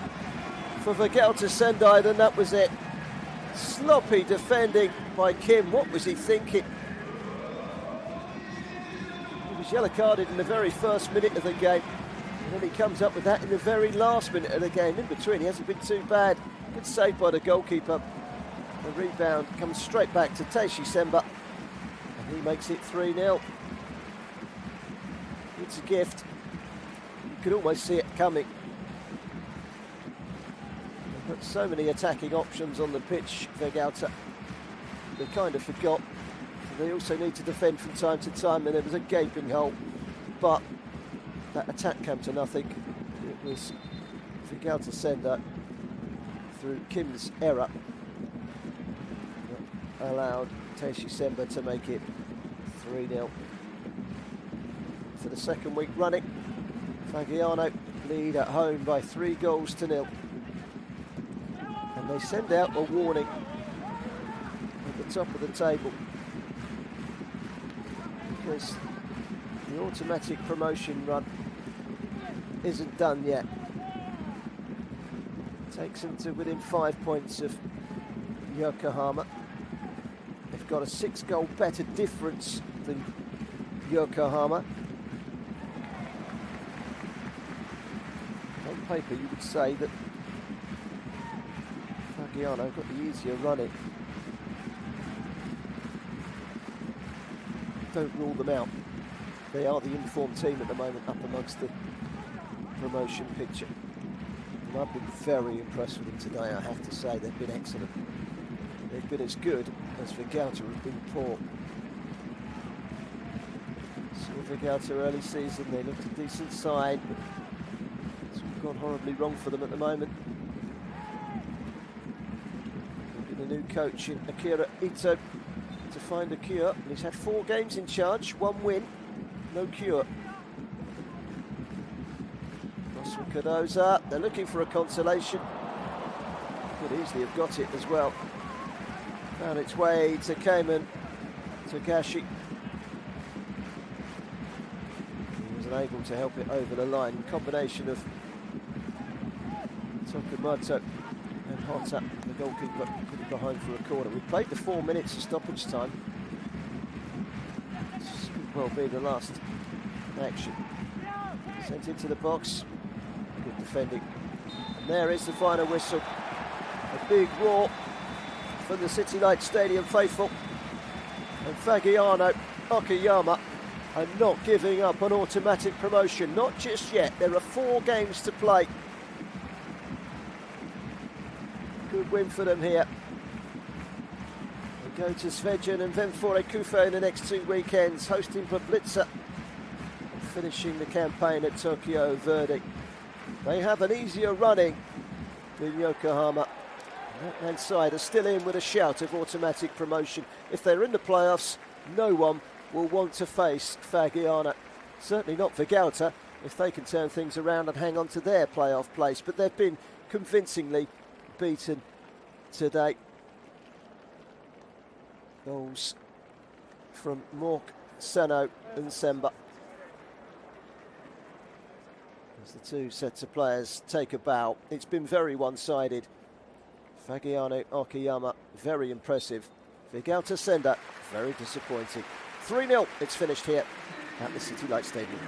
for Vegalta Sendai, then that was it. Sloppy defending by Kim. What was he thinking? He was yellow carded in the very first minute of the game. And then he comes up with that in the very last minute of the game. In between, he hasn't been too bad. Good save by the goalkeeper. The rebound comes straight back to Taishi Semba. And he makes it 3-0. It's a gift. You could almost see it coming. They've got so many attacking options on the pitch, Vegalta. They kind of forgot. They also need to defend from time to time, and there was a gaping hole. But that attack came to nothing. It was Vegalta Sendai through Kim's error that allowed Taishi Semba to make it 3-0. For the second week running, Fagiano lead at home by 3 goals to 0. And they send out a warning at the top of the table because the automatic promotion run isn't done yet. Takes them to within 5 points of Yokohama. They've got a 6-goal better difference than Yokohama. On paper you would say that Fagiano got the easier running. Don't rule them out. They are the informed team at the moment up amongst the promotion picture. And I've been very impressed with them today, I have to say. They've been excellent. They've been as good as Vegalta have been poor. Saw Vegalta early season, they looked a decent side, but it's gone horribly wrong for them at the moment. The new coach in Akira Ito to find a cure, and he's had 4 games in charge, 1 win, no cure. Russell Cardoza, they're looking for a consolation. Could easily have got it as well. Found its way to Cayman, Togashi. He was unable to help it over the line. Combination of Tokumoto and Hotta, the goalkeeper, put it behind for a corner. We played the 4 minutes of stoppage time. This could well be the last action. Sent into the box. Good defending. And there is the final whistle. A big roar from the City Light Stadium faithful. And Fagiano Okayama are not giving up on automatic promotion. Not just yet. There are 4 games to play. Good win for them here. They go to Svedjan and then for Kufa in the next 2 weekends, hosting Poplica and finishing the campaign at Tokyo Verdy. They have an easier running than Yokohama. Left-hand side are still in with a shout of automatic promotion. If they're in the playoffs, no one will want to face Fagiano. Certainly not Vegalta, if they can turn things around and hang on to their playoff place. But they've been convincingly beaten today. Goals from Mork, Seno and Semba. As the 2 sets of players take a bow, it's been very one-sided. Fagiano Okayama, very impressive. Vegalta Sendai, very disappointing. 3-0, it's finished here at the City Light Stadium.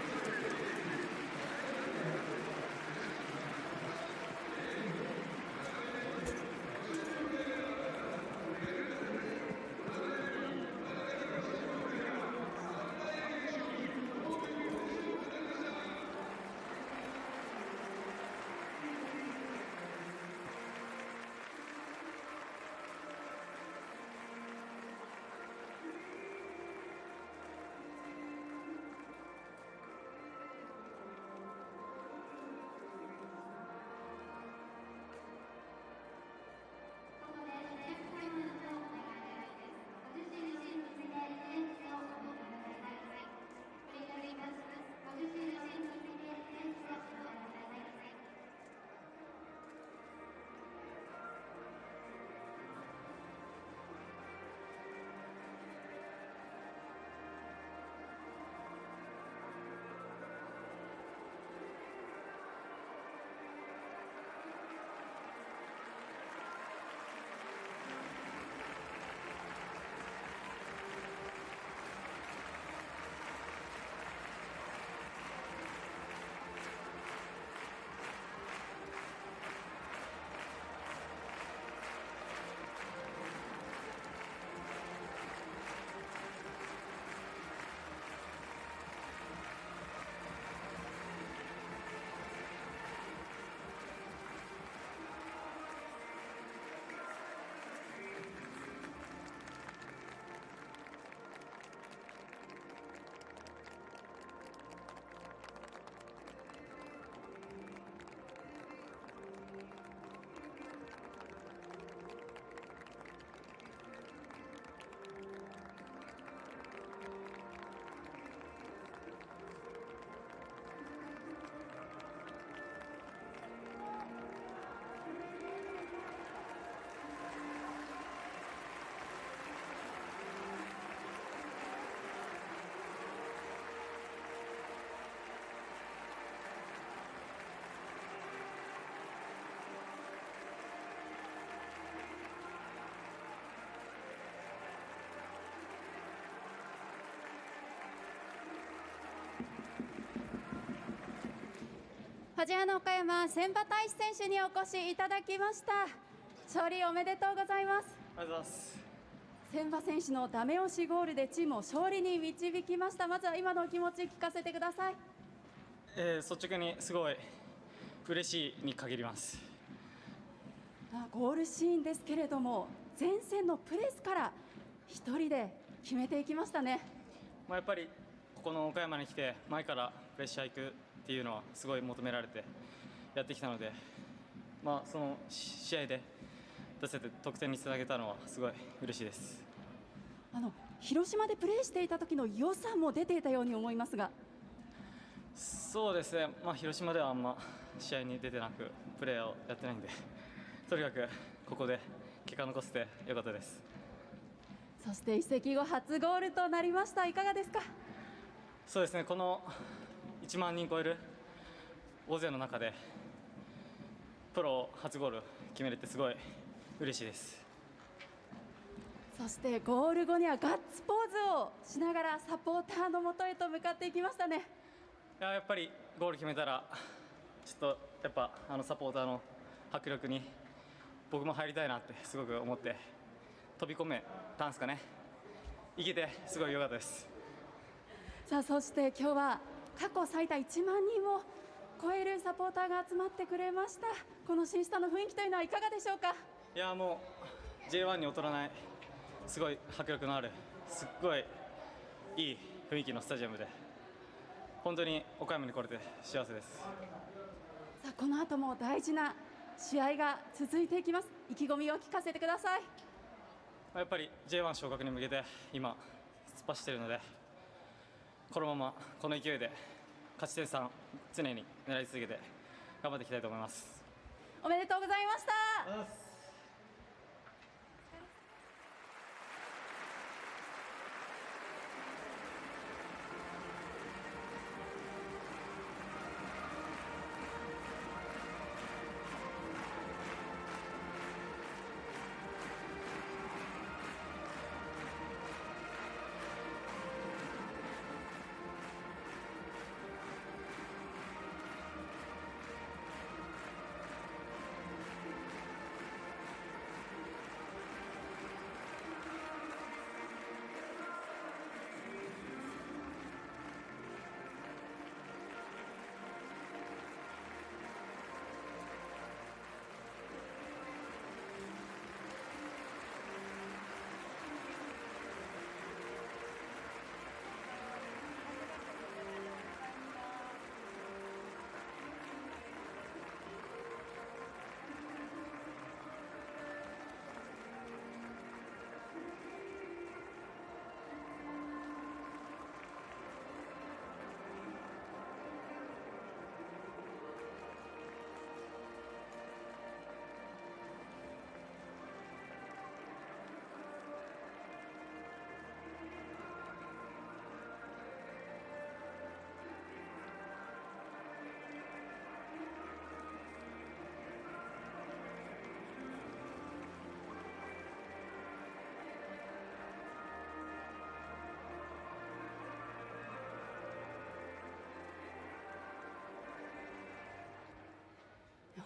ファジアノ岡山千葉大志選手にお越しいただきました。勝利おめでとうございます。ありがとうございます。千葉選手のダメ押しゴールでチームを勝利に導きました。まずは今のお気持ち聞かせてください。率直にすごい嬉しいに限ります。ゴールシーンですけれども、前線のプレスから一人で決めていきましたね。やっぱりここの岡山に来て前からプレッシャー行くっていうのはすごい求められてやってきたので、その試合で出せて得点につなげたのはすごい嬉しいです。広島でプレーしていた時の良さも出ていたように思いますが。そうですね、広島ではあんま試合に出てなくプレーをやってないんで、とにかくここで結果残せてよかったです。そして移籍後初ゴールとなりました。いかがですか？そうですね、この1万人超える大勢の中でプロ初ゴール決めれてすごい嬉しいです。そしてゴール後にはガッツポーズをしながらサポーターのもとへと向かっていきましたね。やっぱりゴール決めたらちょっとやっぱサポーターの迫力に僕も入りたいなってすごく思って飛び込めたんですかね。いけてすごい良かったです。さあそして今日は過去最多1万人を超えるサポーターが集まってくれました。この新スタの雰囲気というのはいかがでしょうか。いやもう J1 に劣らないすごい迫力のあるすっごいいい雰囲気のスタジアムで本当に岡山に来れて幸せです。さあこの後も大事な試合が続いていきます。意気込みを聞かせてください。やっぱり J1 昇格に向けて今突っ走っているのでこのままこの勢いで勝ち点3常に狙い続けて頑張っていきたいと思います。おめでとうございました。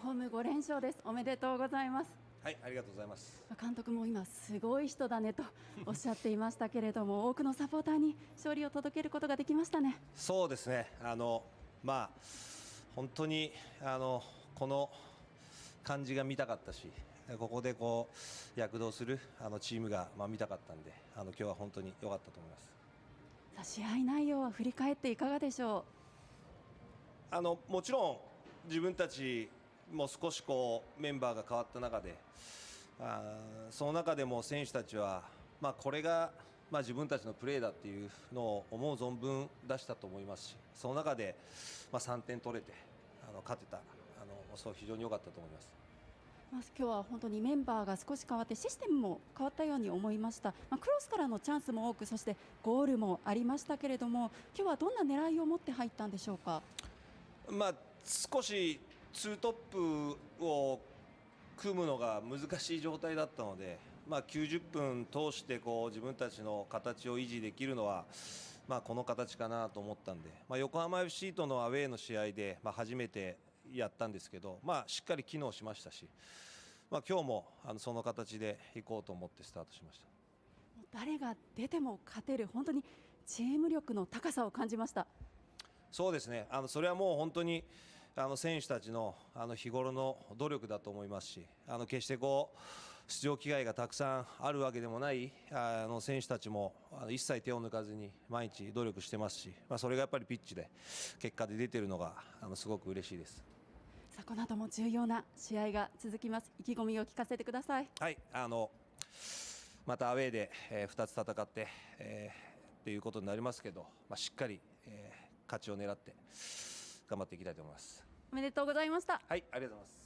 ホーム5連勝です。おめでとうございます。はい、ありがとうございます。監督も今すごい人だねとおっしゃっていましたけれども多くのサポーターに勝利を届けることができましたね。そうですね。まあ本当にこの感じが見たかったし、ここでこう躍動するチームが見たかったんで、今日は本当に良かったと思います。さあ試合内容は振り返っていかがでしょう。もちろん自分たちも少しこうメンバーが変わった中で、その中でも選手たちは、これが自分たちのプレーだっていうのを思う存分出したと思いますし、その中で3点取れて勝てた、そう非常に良かったと思います。今日は本当にメンバーが少し変わってシステムも変わったように思いました。クロスからのチャンスも多く、そしてゴールもありましたけれども、今日はどんな狙いを持って入ったんでしょうか。少しツートップを組むのが難しい状態だったので、90分通してこう自分たちの形を維持できるのは、この形かなと思ったんで、横浜 FC とのアウェーの試合で、初めてやったんですけど、しっかり機能しましたし、今日もその形でいこうと思ってスタートしました。誰が出ても勝てる本当にチーム力の高さを感じました。そうですね。それはもう本当に選手たちの日頃の努力だと思いますし、決してこう出場機会がたくさんあるわけでもない選手たちも一切手を抜かずに毎日努力してますし、それがやっぱりピッチで結果で出ているのがすごく嬉しいです。さあこの後も重要な試合が続きます。意気込みを聞かせてください。はい、またアウェーで2つ戦ってっていうことになりますけど、しっかり勝ちを狙って頑張っていきたいと思います。おめでとうございました。はい、ありがとうございます。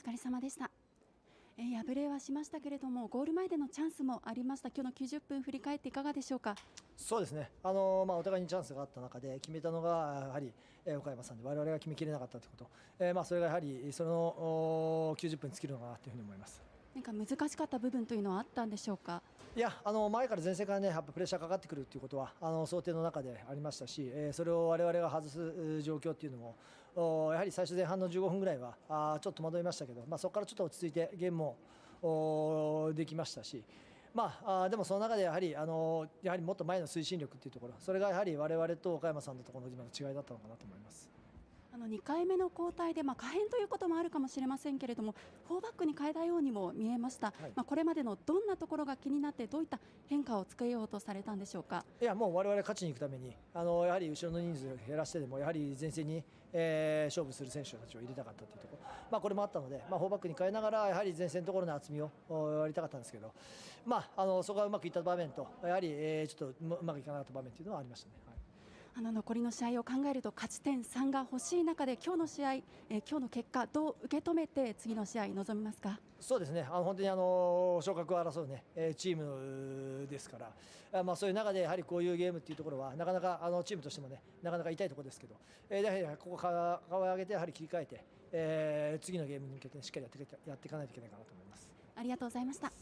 疲れ様でした。敗れはしましたけれども、ゴール前でのチャンスもありました。今日の90分振り返っていかがでしょうか。そうですね、お互いにチャンスがあった中で決めたのがやはり岡山さんで、我々が決めきれなかったということ、それがやはりその90分尽きるのかなというふうに思います。何か難しかった部分というのはあったんでしょうか。いや、前から前線からね、やっぱプレッシャーかかってくるということは想定の中でありましたし、それを我々が外す状況っていうのもやはり最初前半の15分ぐらいはちょっと戸惑いましたけど、そこからちょっと落ち着いてゲームもできましたし、でもその中でやはりもっと前の推進力というところ、それがやはり我々と岡山さんのところの今の違いだったのかなと思います。2回目の交代で、可変ということもあるかもしれませんけれども、4バックに変えたようにも見えました、これまでのどんなところが気になって、どういった変化をつけようとされたんでしょうか。いや、もう我々勝ちに行くためにやはり後ろの人数を減らしてでもやはり前線に、勝負する選手たちを入れたかったというところ、これもあったので、4バックに変えながらやはり前線のところの厚みをやりたかったんですけど、そこがうまくいった場面とやはり、ちょっとうまくいかなかった場面というのはありましたね。残りの試合を考えると勝ち点3が欲しい中で今日の試合、今日の結果どう受け止めて次の試合に臨みますか。そうですね、本当に昇格を争う、チームですから、そういう中でやはりこういうゲームっていうところはなかなかチームとしてもなかなか痛いところですけど、やはりここから顔を上げてやはり切り替えて、次のゲームに向けてしっかりやっていかないといけないかなと思います。ありがとうございました。